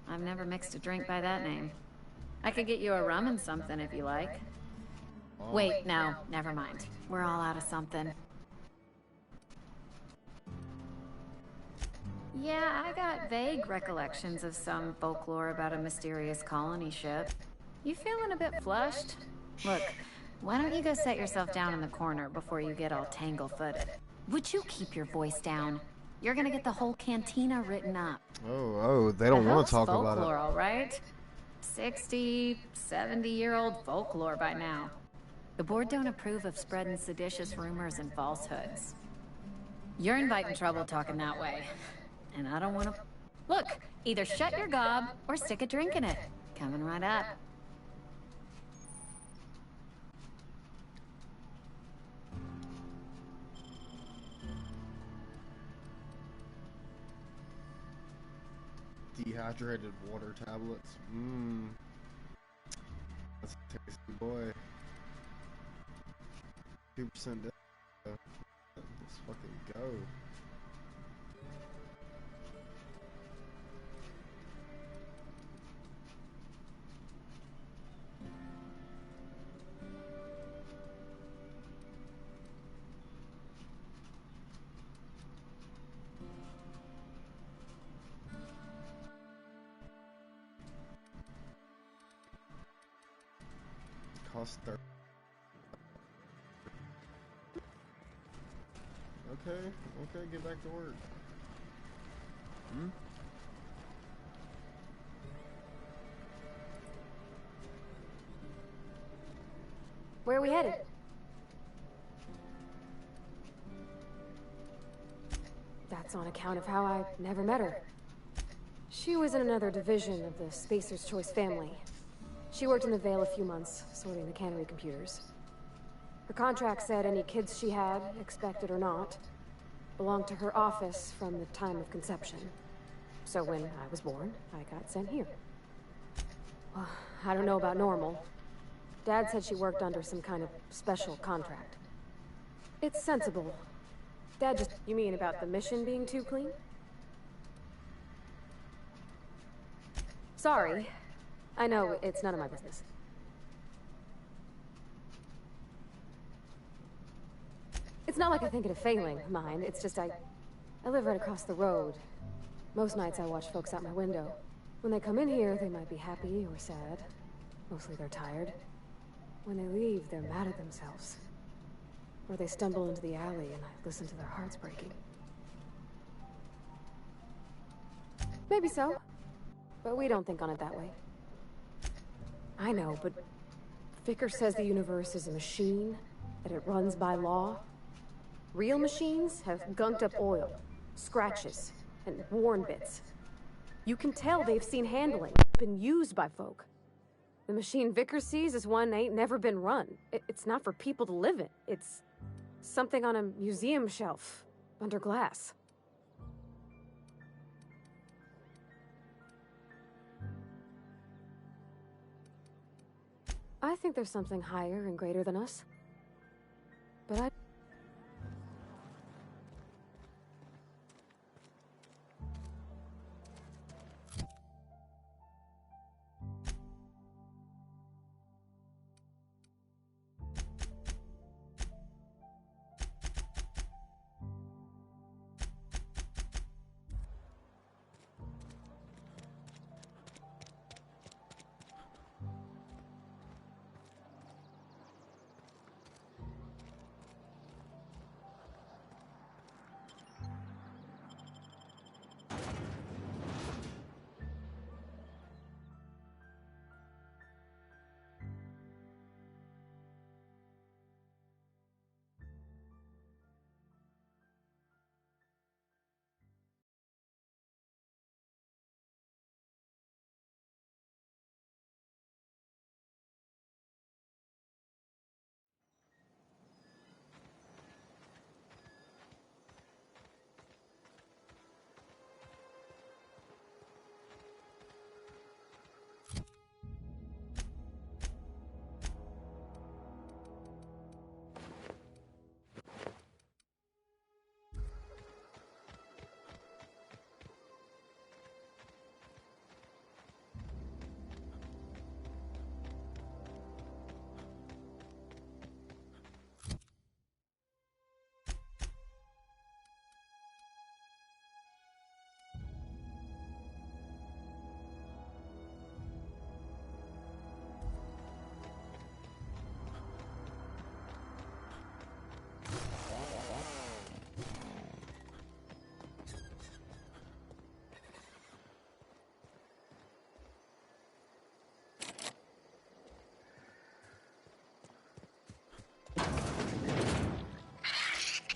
I've never mixed a drink by that name. I could get you a rum and something if you like. Wait, no, never mind. We're all out of something. Yeah, I got vague recollections of some folklore about a mysterious colony ship. You feeling a bit flushed? Look, why don't you go set yourself down in the corner before you get all tangle-footed? Would you keep your voice down? You're gonna get the whole cantina written up. Oh, they don't want to talk about folklore, it. All right? 60, 70-year-old folklore by now. The board don't approve of spreading seditious rumors and falsehoods. You're inviting trouble talking that way. And I don't want to... Look, either shut your gob or stick a drink in it. Coming right up. Dehydrated water tablets. That's a tasty boy. 2% Let's fucking go. Cost 30. Okay, get back to work. Where are we headed? That's on account of how I never met her. She was in another division of the Spacer's Choice family. She worked in the Vale a few months, sorting the cannery computers. Her contract said any kids she had, expected or not, belonged to her office from the time of conception. So when I was born, I got sent here. Well, I don't know about normal. Dad said she worked under some kind of special contract. It's sensible. Dad just... You mean about the mission being too clean? Sorry. I know, it's none of my business. It's not like I think it a failing, mind. It's just I live right across the road. Most nights I watch folks out my window. When they come in here, they might be happy or sad. Mostly they're tired. When they leave, they're mad at themselves. Or they stumble into the alley and I listen to their hearts breaking. Maybe so. but we don't think on it that way. I know, but Vickers says the universe is a machine, that it runs by law. Real machines have gunked up oil, scratches, and worn bits. You can tell they've seen handling, been used by folk. The machine Vickers sees is one ain't never been run. It's not for people to live in. It's something on a museum shelf, under glass. I think there's something higher and greater than us. But I...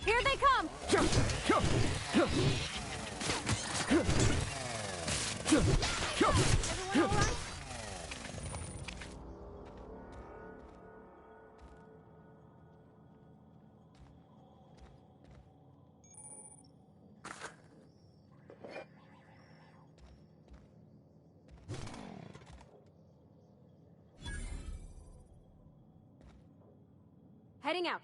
Here they come! Everyone all right? Heading out.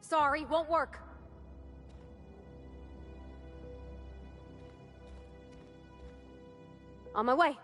Sorry, won't work. On my way.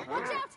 Watch out!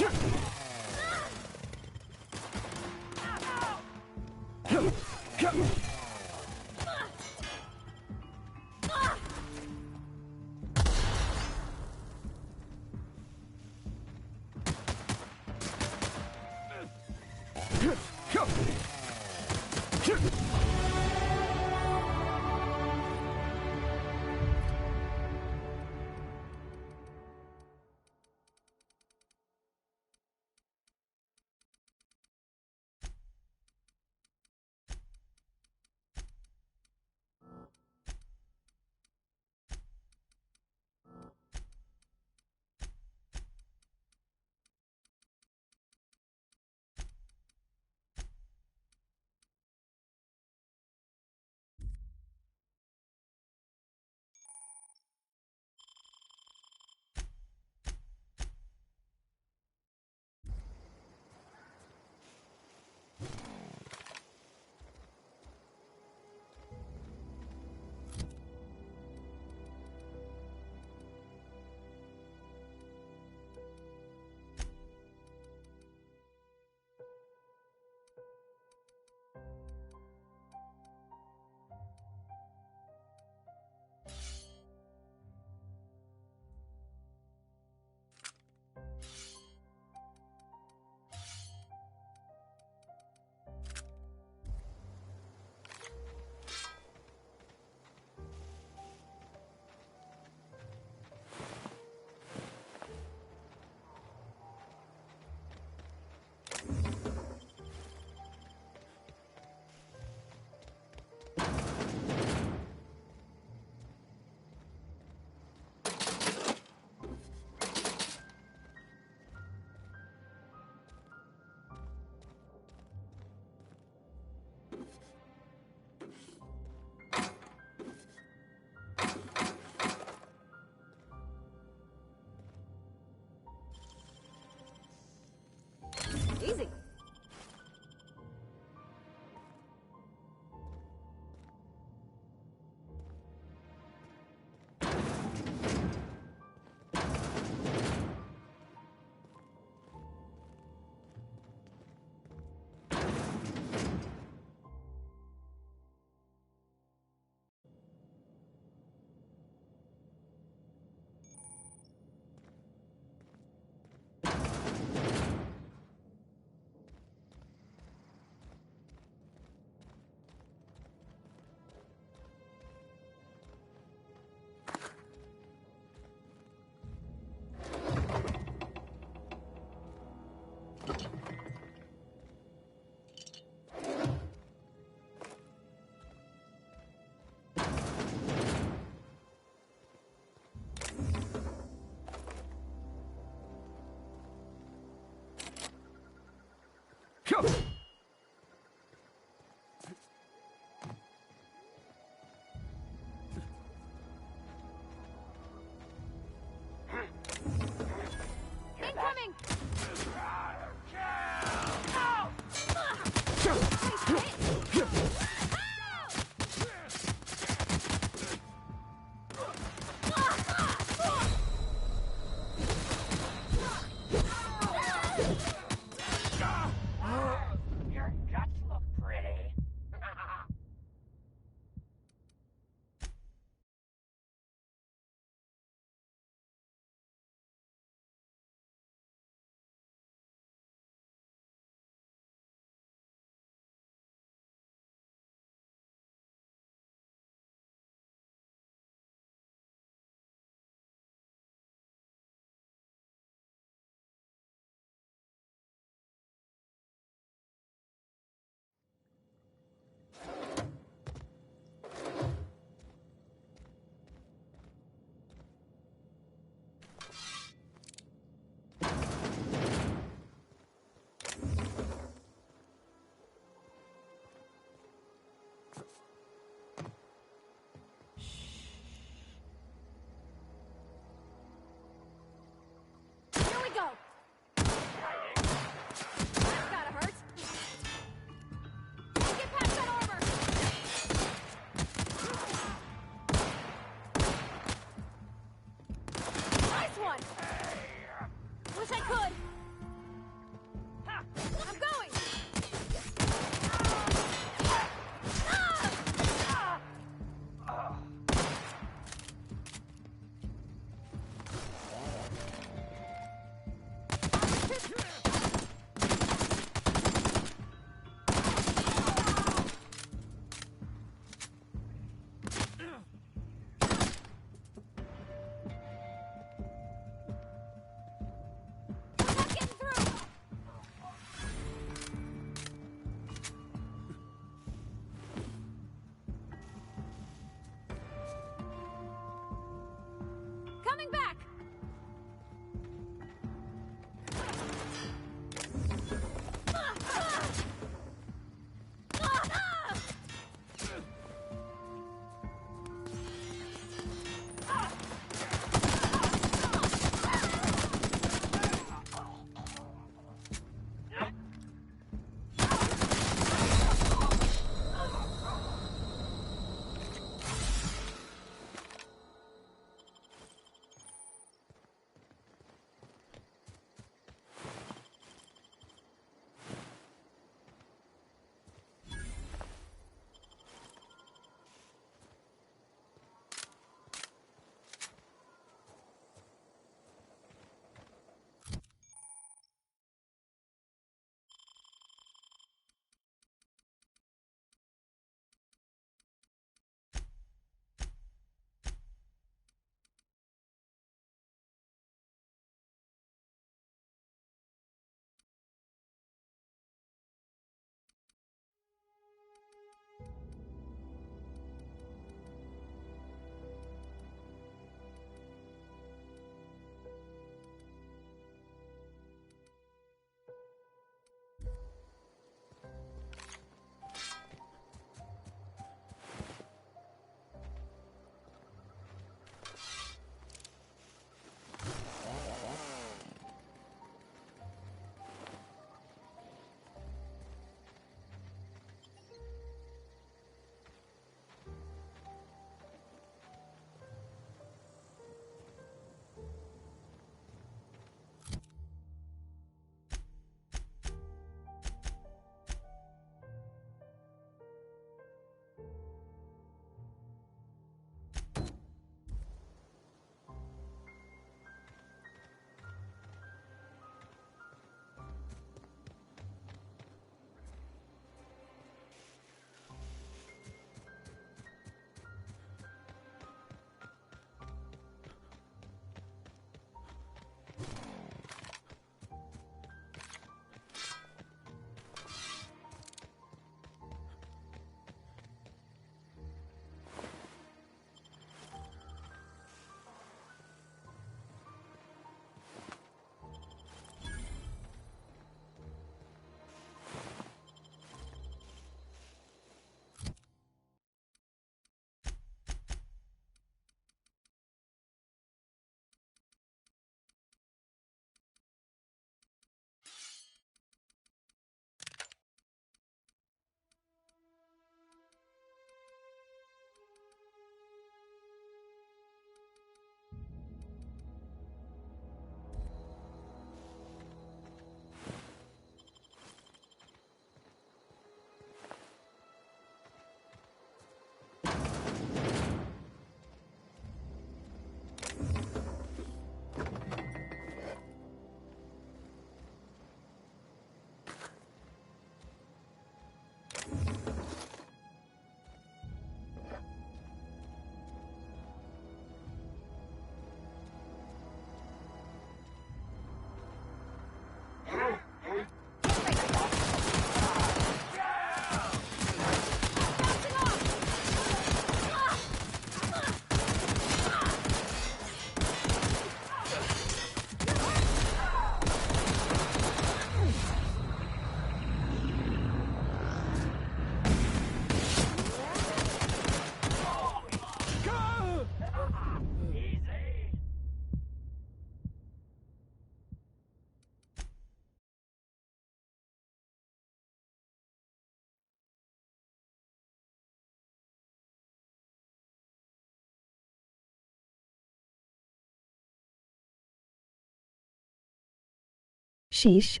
Sheesh.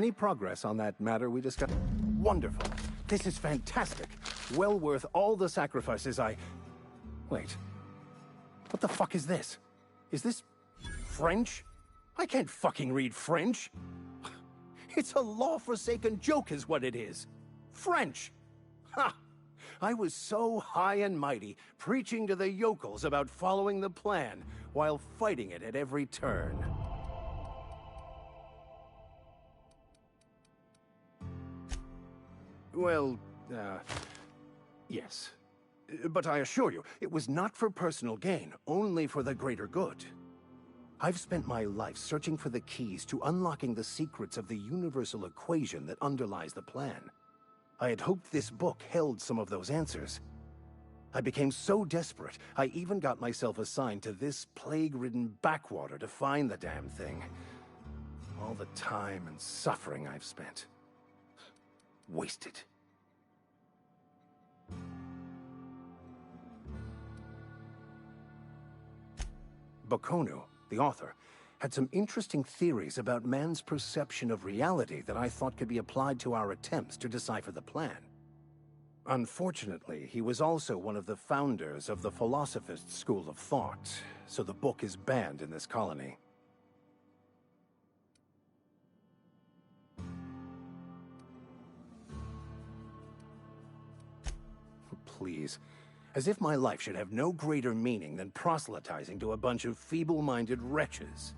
Any progress on that matter we discussed? Wonderful. This is fantastic. Well worth all the sacrifices I... Wait. What the fuck is this? Is this... French? I can't fucking read French. It's a law-forsaken joke is what it is. French! Ha! I was so high and mighty, preaching to the yokels about following the plan, while fighting it at every turn. Well, yes. But I assure you, it was not for personal gain, only for the greater good. I've spent my life searching for the keys to unlocking the secrets of the universal equation that underlies the plan. I had hoped this book held some of those answers. I became so desperate, I even got myself assigned to this plague-ridden backwater to find the damn thing. All the time and suffering I've spent. Wasted. Baconu, the author, had some interesting theories about man's perception of reality that I thought could be applied to our attempts to decipher the plan. Unfortunately, he was also one of the founders of the Philosophist School of Thought, so the book is banned in this colony. Please. As if my life should have no greater meaning than proselytizing to a bunch of feeble-minded wretches.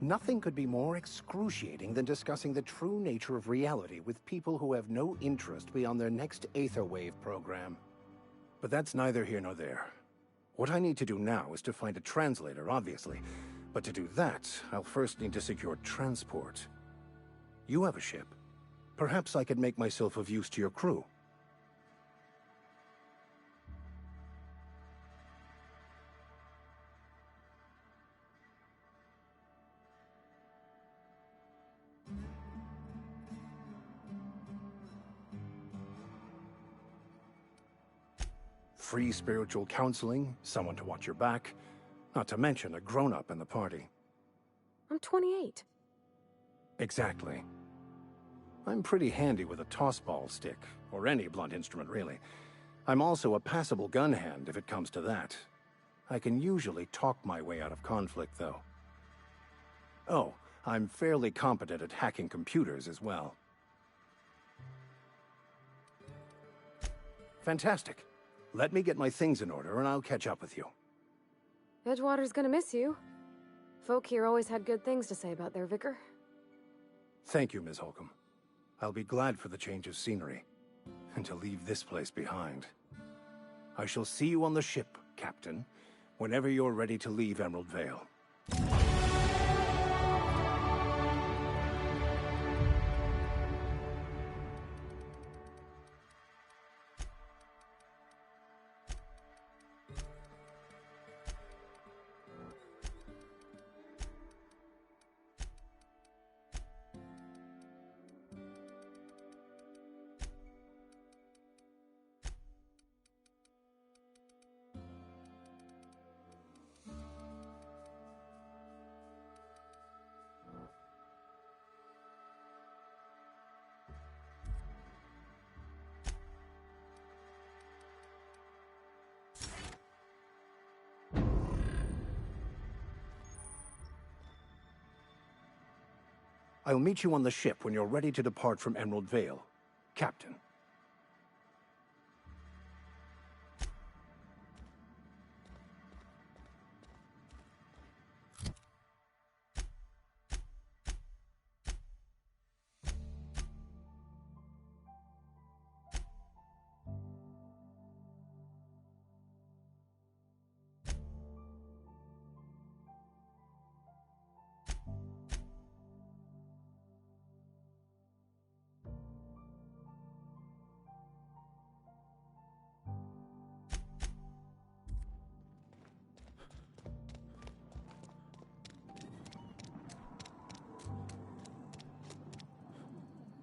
Nothing could be more excruciating than discussing the true nature of reality with people who have no interest beyond their next Aetherwave program. But that's neither here nor there. What I need to do now is to find a translator, obviously. But to do that, I'll first need to secure transport. You have a ship. Perhaps I could make myself of use to your crew. Free spiritual counseling, someone to watch your back, not to mention a grown-up in the party. I'm 28. Exactly. I'm pretty handy with a toss-ball stick, or any blunt instrument, really. I'm also a passable gun hand, if it comes to that. I can usually talk my way out of conflict, though. Oh, I'm fairly competent at hacking computers as well. Fantastic. Let me get my things in order, and I'll catch up with you. Edgewater's gonna miss you. Folk here always had good things to say about their vicar. Thank you, Ms. Holcomb. I'll be glad for the change of scenery, and to leave this place behind. I shall see you on the ship, Captain, whenever you're ready to leave Emerald Vale. I'll meet you on the ship when you're ready to depart from Emerald Vale, Captain.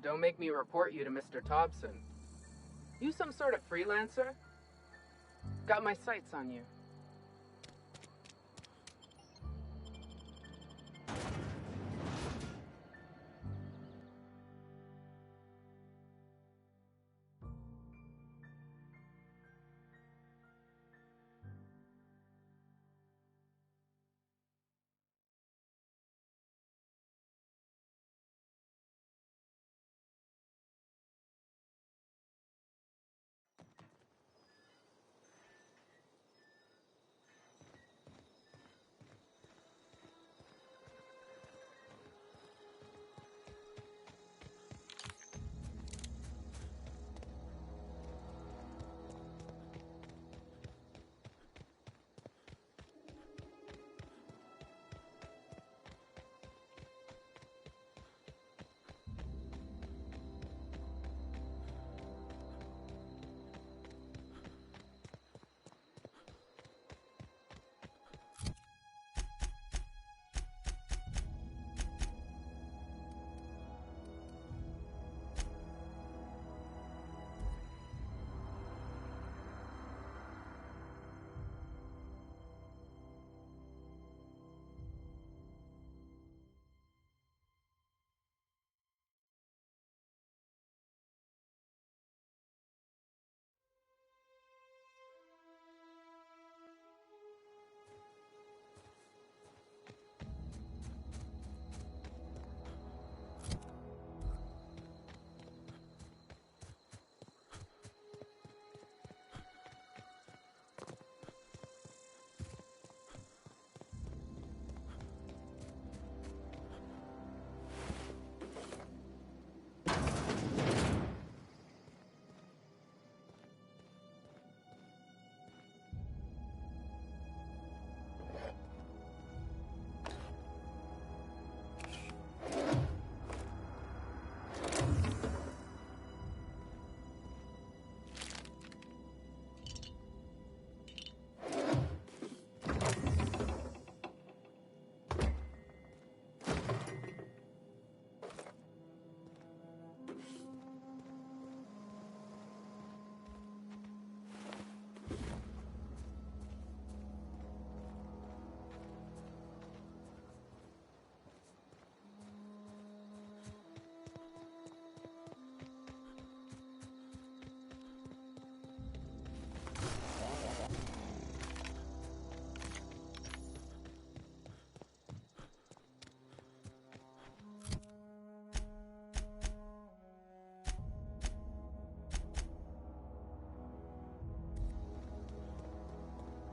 Don't make me report you to Mr. Thompson. You some sort of freelancer? Got my sights on you.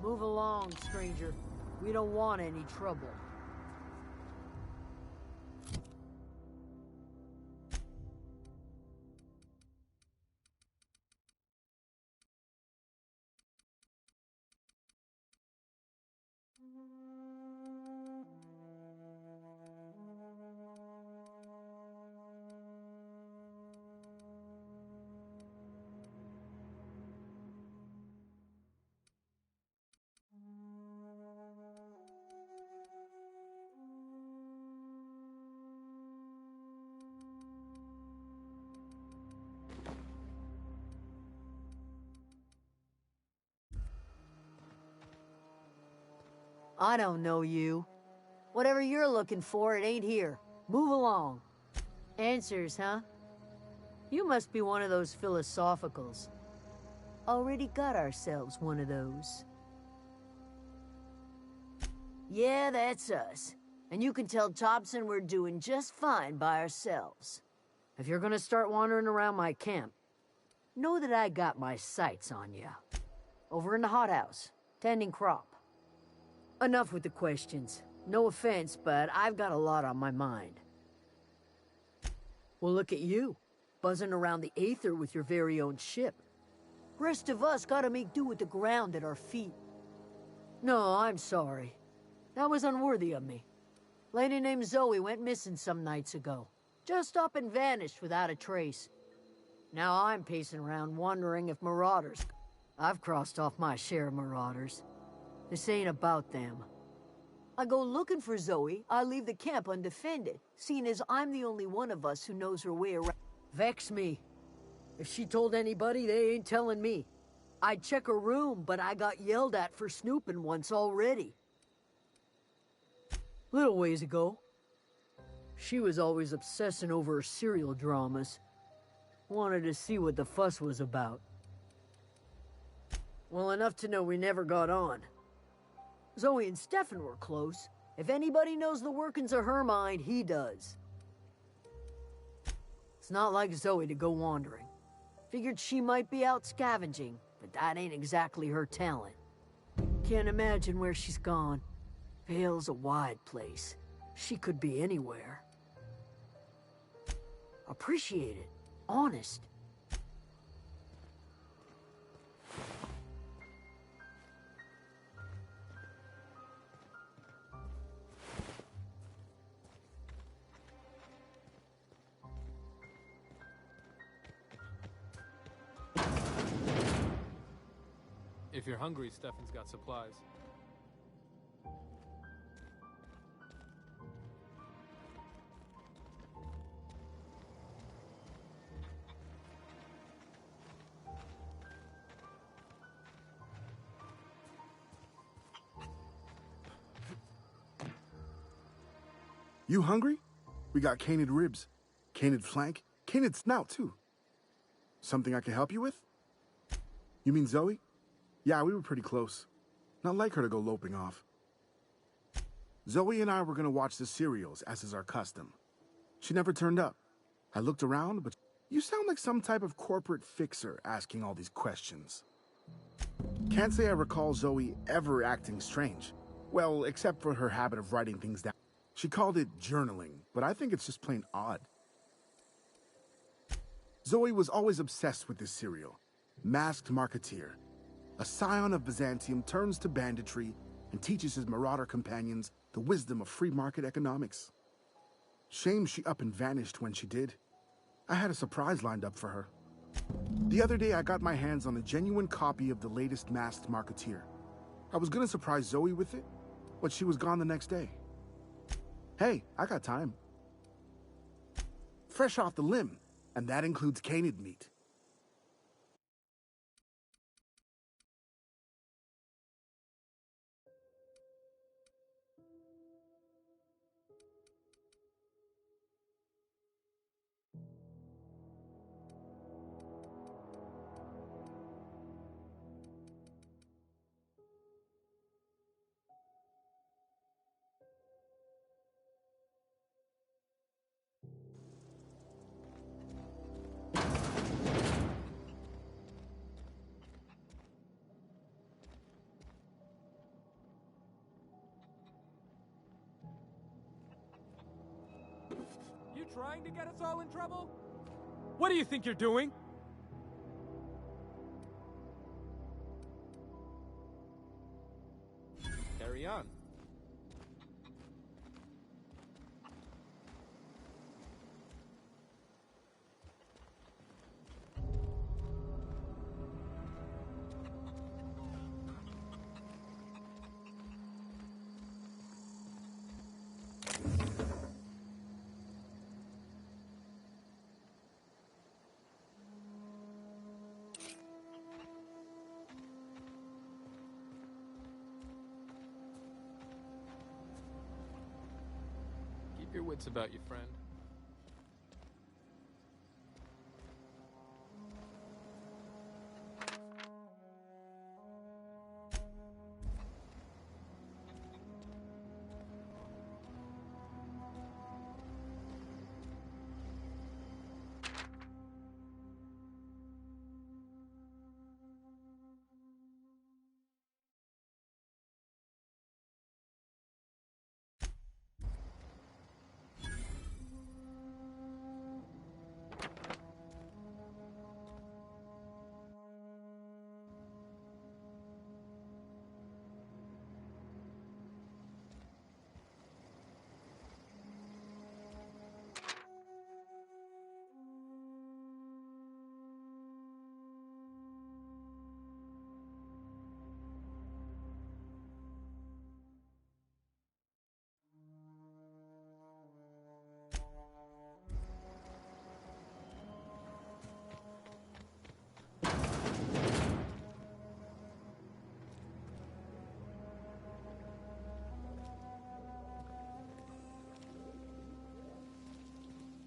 Move along, stranger. We don't want any trouble. I don't know you. Whatever you're looking for, it ain't here. Move along. Answers, huh? You must be one of those philosophicals. Already got ourselves one of those. Yeah, that's us. And you can tell Thompson we're doing just fine by ourselves. If you're gonna start wandering around my camp, know that I got my sights on you. Over in the hothouse, tending crop. Enough with the questions. No offense, but I've got a lot on my mind. Well, look at you, buzzing around the Aether with your very own ship. Rest of us gotta make do with the ground at our feet. No, I'm sorry. That was unworthy of me. Lady named Zoe went missing some nights ago. Just up and vanished without a trace. Now I'm pacing around wondering if marauders... I've crossed off my share of marauders. This ain't about them. I go looking for Zoe, I leave the camp undefended, seeing as I'm the only one of us who knows her way around. Vex me. If she told anybody, they ain't telling me. I'd check her room, but I got yelled at for snooping once already. Little ways ago, she was always obsessing over her serial dramas. Wanted to see what the fuss was about. Well, enough to know we never got on. Zoe and Stefan were close. If anybody knows the workings of her mind, he does. It's not like Zoe to go wandering. Figured she might be out scavenging, but that ain't exactly her talent. Can't imagine where she's gone. Vale's a wide place. She could be anywhere. Appreciate it. Honest. If you're hungry, Stefan's got supplies. You hungry? We got canid ribs, canid flank, canid snout too. Something I can help you with? You mean Zoe? Yeah, we were pretty close. Not like her to go loping off. Zoe and I were gonna watch the serials, as is our custom. She never turned up. I looked around, but you sound like some type of corporate fixer asking all these questions. Can't say I recall Zoe ever acting strange. Well, except for her habit of writing things down. She called it journaling, but I think it's just plain odd. Zoe was always obsessed with this serial, Masked Marketeer. A scion of Byzantium turns to banditry and teaches his marauder companions the wisdom of free market economics. Shame she up and vanished when she did. I had a surprise lined up for her. The other day I got my hands on a genuine copy of the latest Masked Marketeer. I was gonna surprise Zoe with it, but she was gone the next day. Hey, I got time. Fresh off the limb, and that includes canid meat. trying to get us all in trouble? What do you think you're doing? Carry on. Keep your wits about you, friend.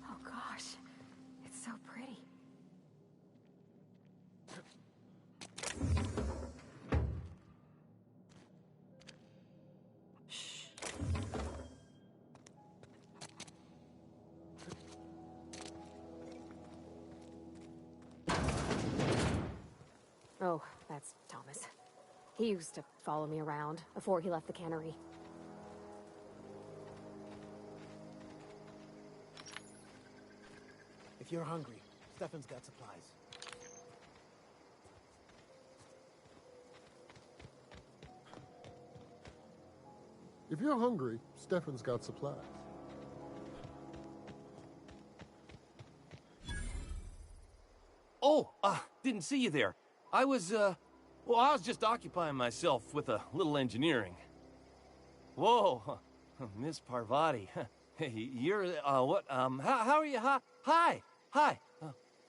Oh gosh, it's so pretty. Oh, that's Thomas. He used to follow me around before he left the cannery. If you're hungry, Stefan's got supplies. If you're hungry, Stefan's got supplies. Oh, didn't see you there. I was just occupying myself with a little engineering. Whoa, Miss Parvati. Hey, you're, how are you? Hi.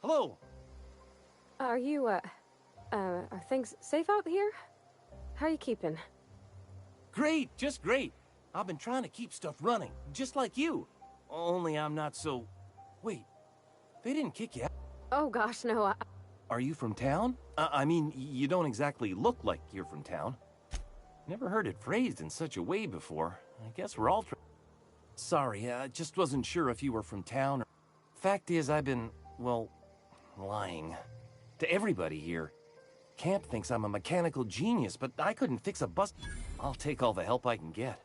Hello. Are you, are things safe out here? How are you keeping? Great, just great. I've been trying to keep stuff running, just like you. Only I'm not so... Wait, they didn't kick you out. Oh gosh, no, Are you from town? I mean, you don't exactly look like you're from town. Never heard it phrased in such a way before. I guess we're all... Sorry, I just wasn't sure if you were from town. Fact is, I've been, well, lying. To everybody here. Camp thinks I'm a mechanical genius, but I couldn't fix a bus. I'll take all the help I can get.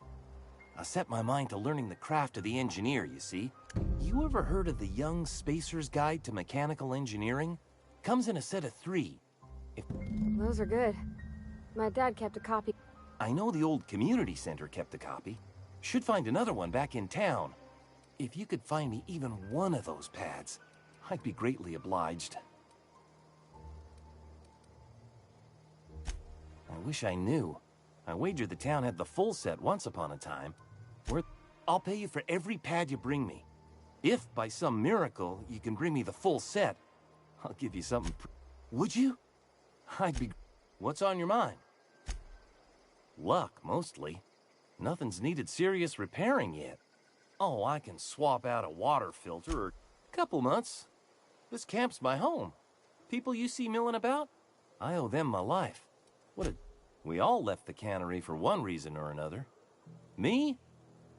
I set my mind to learning the craft of the engineer, you see. You ever heard of the Young Spacer's Guide to Mechanical Engineering? Comes in a set of 3. those are good. My dad kept a copy. I know the old community center kept a copy. Should find another one back in town. If you could find me even one of those pads, I'd be greatly obliged. I wish I knew. I wager the town had the full set once upon a time. I'll pay you for every pad you bring me. If, by some miracle, you can bring me the full set, I'll give you something. Would you? I'd be... What's on your mind? Luck, mostly. Nothing's needed serious repairing yet. Oh, I can swap out a water filter or a couple months. This camp's my home. People you see milling about, I owe them my life. We all left the cannery for one reason or another. Me?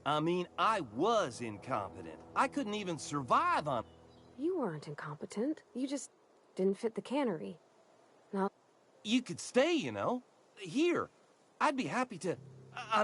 I mean, I was incompetent. I couldn't even survive on... You weren't incompetent. You just didn't fit the cannery. No. You could stay, you know. Here. I'd be happy to... I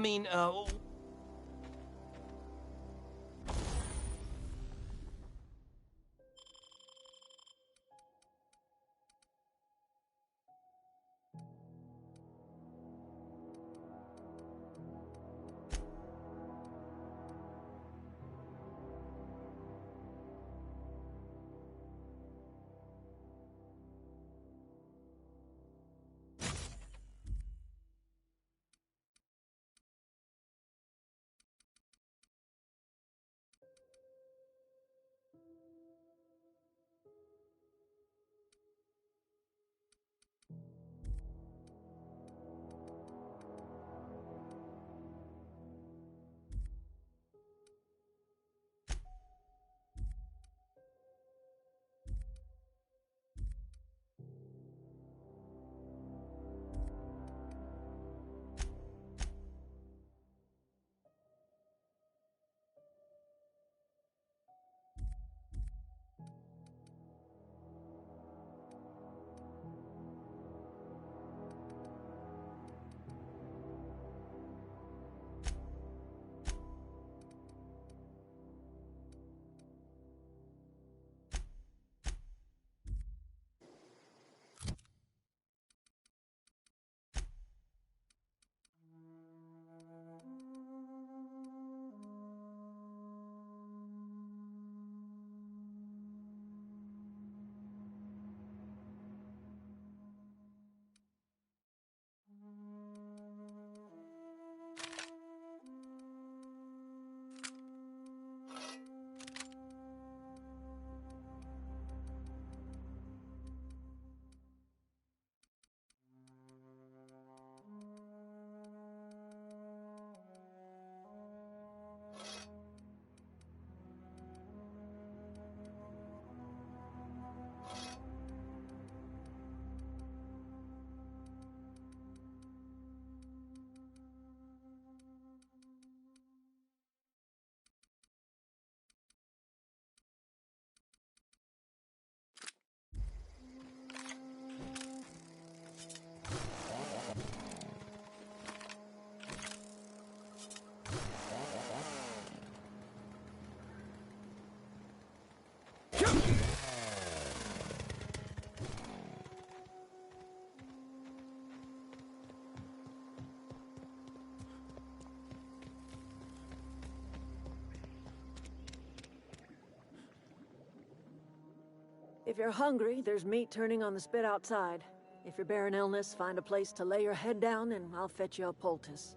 If you're hungry, there's meat turning on the spit outside. If you're bearing illness, find a place to lay your head down and I'll fetch you a poultice.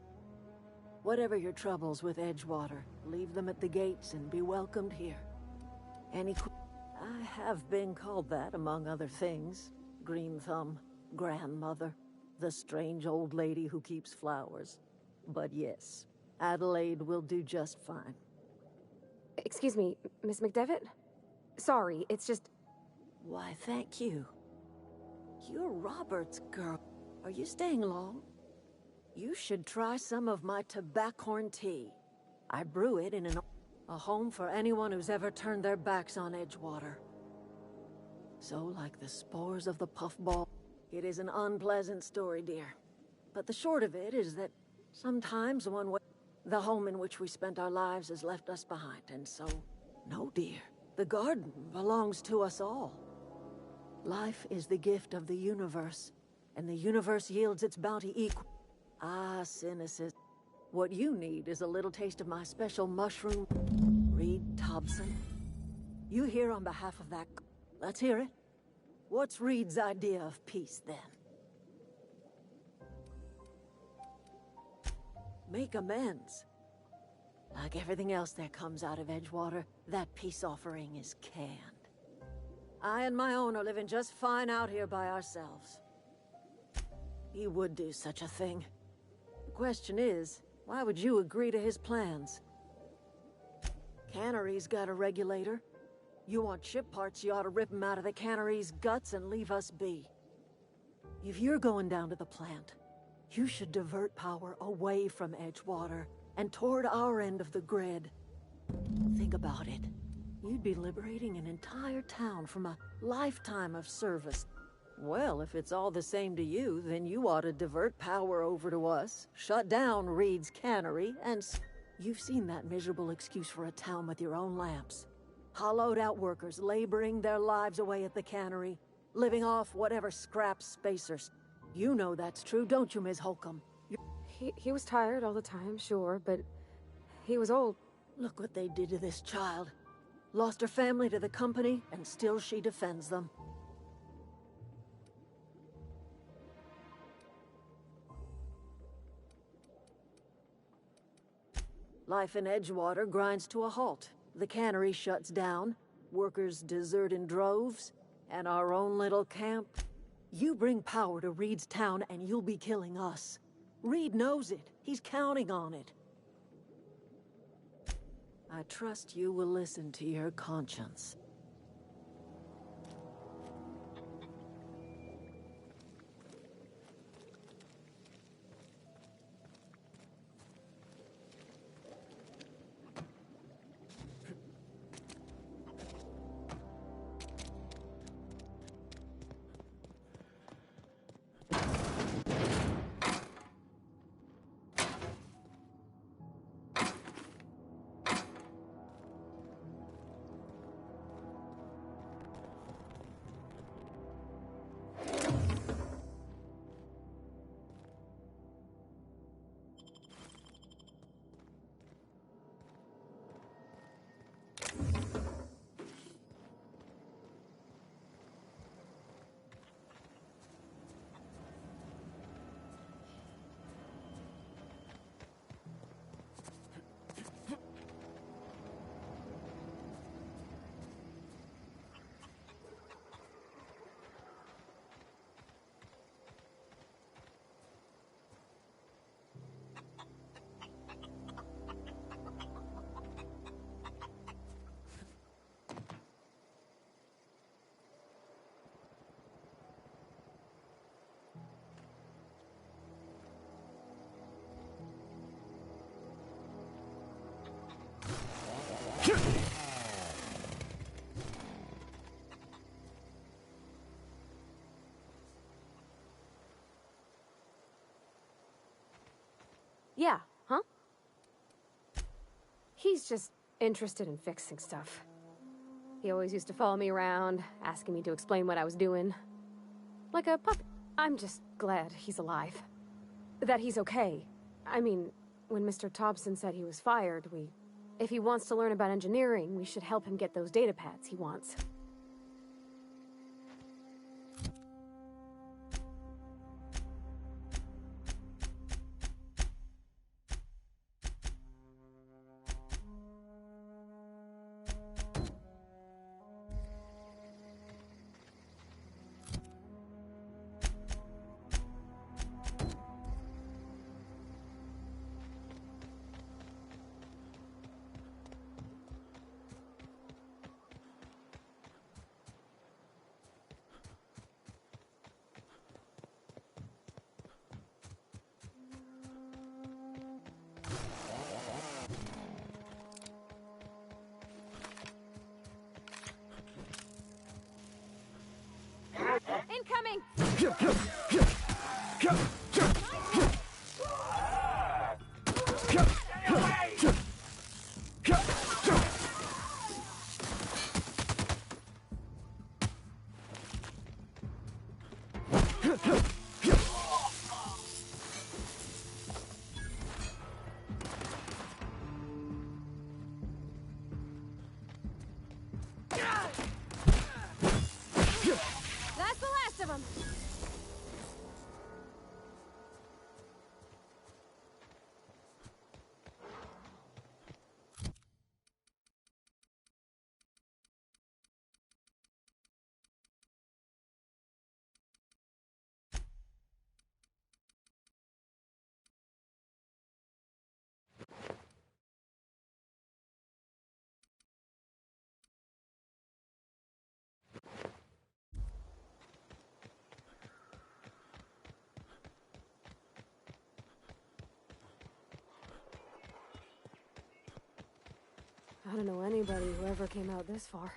Whatever your troubles with Edgewater, leave them at the gates and be welcomed here. I have been called that, among other things. Green Thumb, grandmother, the strange old lady who keeps flowers. But yes, Adelaide will do just fine. Excuse me, Miss McDevitt? Sorry, it's just... Why, thank you. You're Robert's girl. Are you staying long? You should try some of my tobaccorn tea. I brew it in a home for anyone who's ever turned their backs on Edgewater. So, like the spores of the puffball, it is an unpleasant story, dear. But the short of it is that sometimes the home in which we spent our lives has left us behind, and so, no, dear. The garden belongs to us all. Life is the gift of the universe, and the universe yields its bounty equal. Ah, cynicism. What you need is a little taste of my special mushroom. Reed Thompson. You here on behalf of that... Let's hear it. What's Reed's idea of peace, then? Make amends. Like everything else that comes out of Edgewater, that peace offering is canned. I and my own are living just fine out here by ourselves. He would do such a thing. The question is, why would you agree to his plans? Cannery's got a regulator. You want ship parts, you ought to rip them out of the cannery's guts and leave us be. If you're going down to the plant, you should divert power away from Edgewater and toward our end of the grid. Think about it. You'd be liberating an entire town from a lifetime of service. Well, if it's all the same to you, then you ought to divert power over to us, shut down Reed's cannery, and... You've seen that miserable excuse for a town with your own lamps. Hollowed out workers laboring their lives away at the cannery, living off whatever scrap spacers. You know that's true, don't you, Ms. Holcomb? He was tired all the time, sure, but he was old. Look what they did to this child. Lost her family to the company, and still she defends them. Life in Edgewater grinds to a halt. The cannery shuts down, workers desert in droves, and our own little camp... You bring power to Reed's town and you'll be killing us. Reed knows it. He's counting on it. I trust you will listen to your conscience. Yeah, huh? He's just interested in fixing stuff. He always used to follow me around, asking me to explain what I was doing. Like a puppy. I'm just glad he's alive. That he's okay. I mean, when Mr. Thompson said he was fired, if he wants to learn about engineering, we should help him get those data pads he wants. That's the last of them. I don't know anybody who ever came out this far.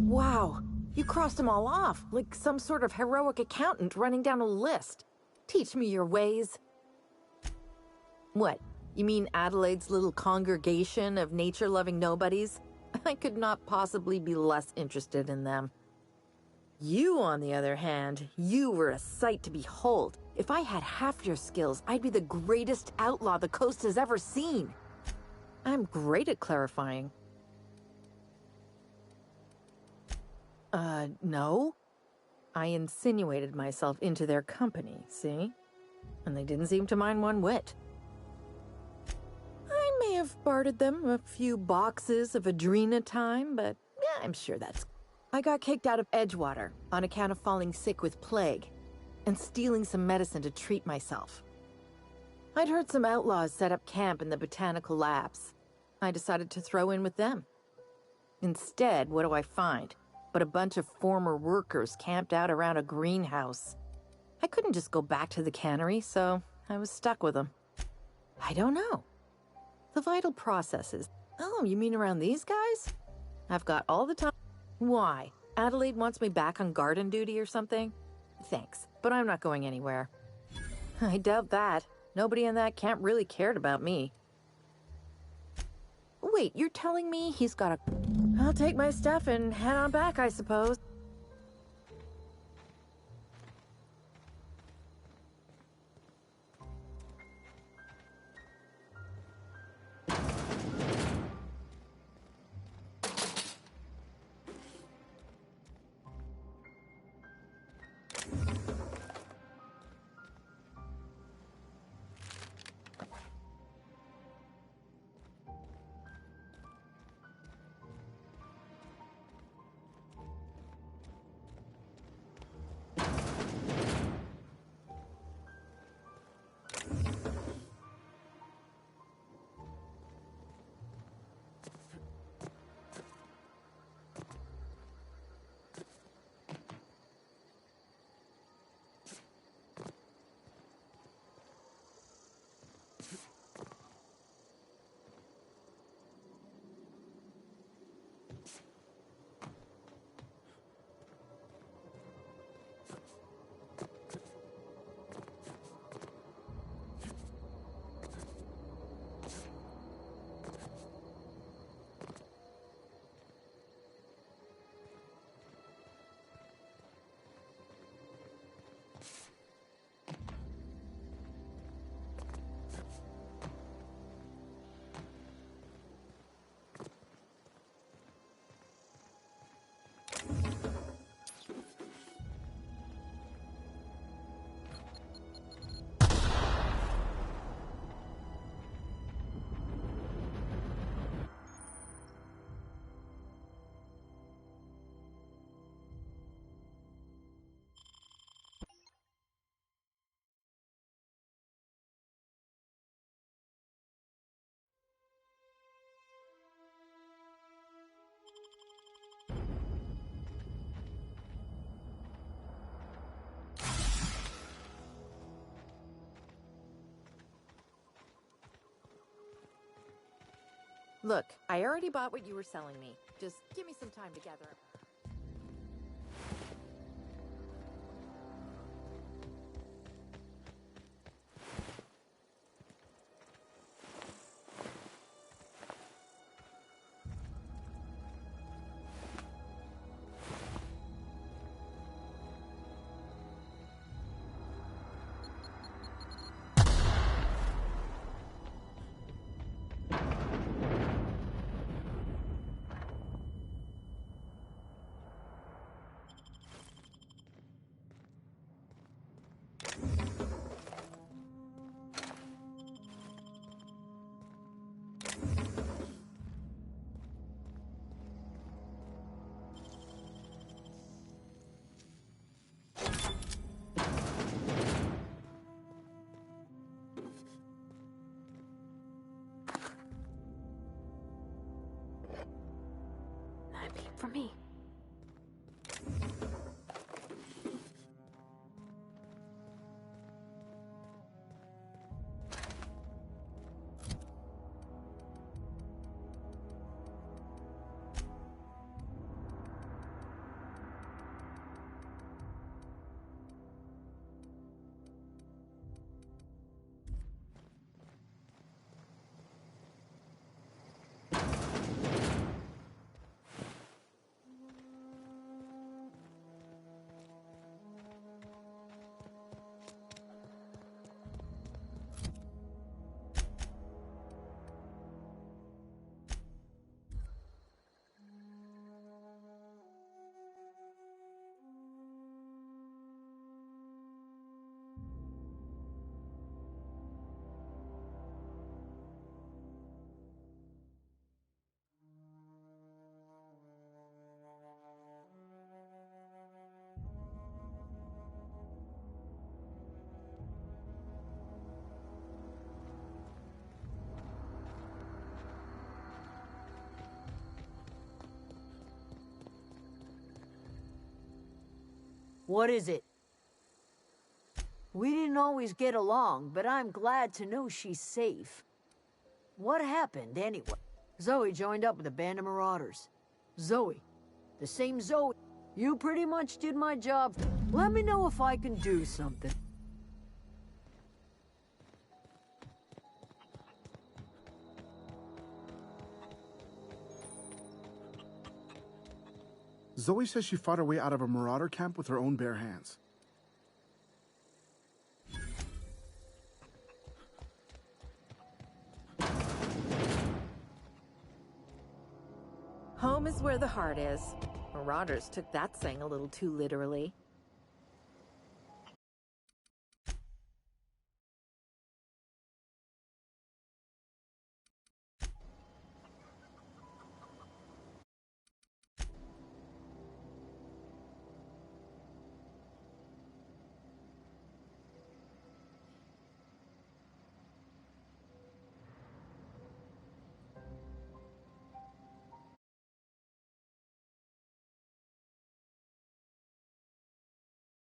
Wow, you crossed them all off, like some sort of heroic accountant running down a list. Teach me your ways. What, you mean Adelaide's little congregation of nature-loving nobodies? I could not possibly be less interested in them. You, on the other hand, you were a sight to behold. If I had half your skills, I'd be the greatest outlaw the coast has ever seen. I'm great at clarifying. No. I insinuated myself into their company, see? And they didn't seem to mind one whit. I may have bartered them a few boxes of Adrena time, but yeah, I'm sure that's... I got kicked out of Edgewater on account of falling sick with plague and stealing some medicine to treat myself. I'd heard some outlaws set up camp in the botanical labs. I decided to throw in with them. Instead, what do I find? But a bunch of former workers camped out around a greenhouse. I couldn't just go back to the cannery, so I was stuck with them. I don't know. The vital processes. Oh, you mean around these guys? I've got all the time. Why? Adelaide wants me back on garden duty or something? Thanks, but I'm not going anywhere. I doubt that. Nobody in that camp really cared about me. Wait, you're telling me he's got a... I'll take my stuff and head on back, I suppose. Look, I already bought what you were selling me. Just give me some time to gather up. For me. What is it? We didn't always get along, but I'm glad to know she's safe. What happened, anyway? Zoe joined up with a band of marauders. Zoe. The same Zoe. You pretty much did my job. Let me know if I can do something. Zoe says she fought her way out of a marauder camp with her own bare hands. Home is where the heart is. Marauders took that saying a little too literally.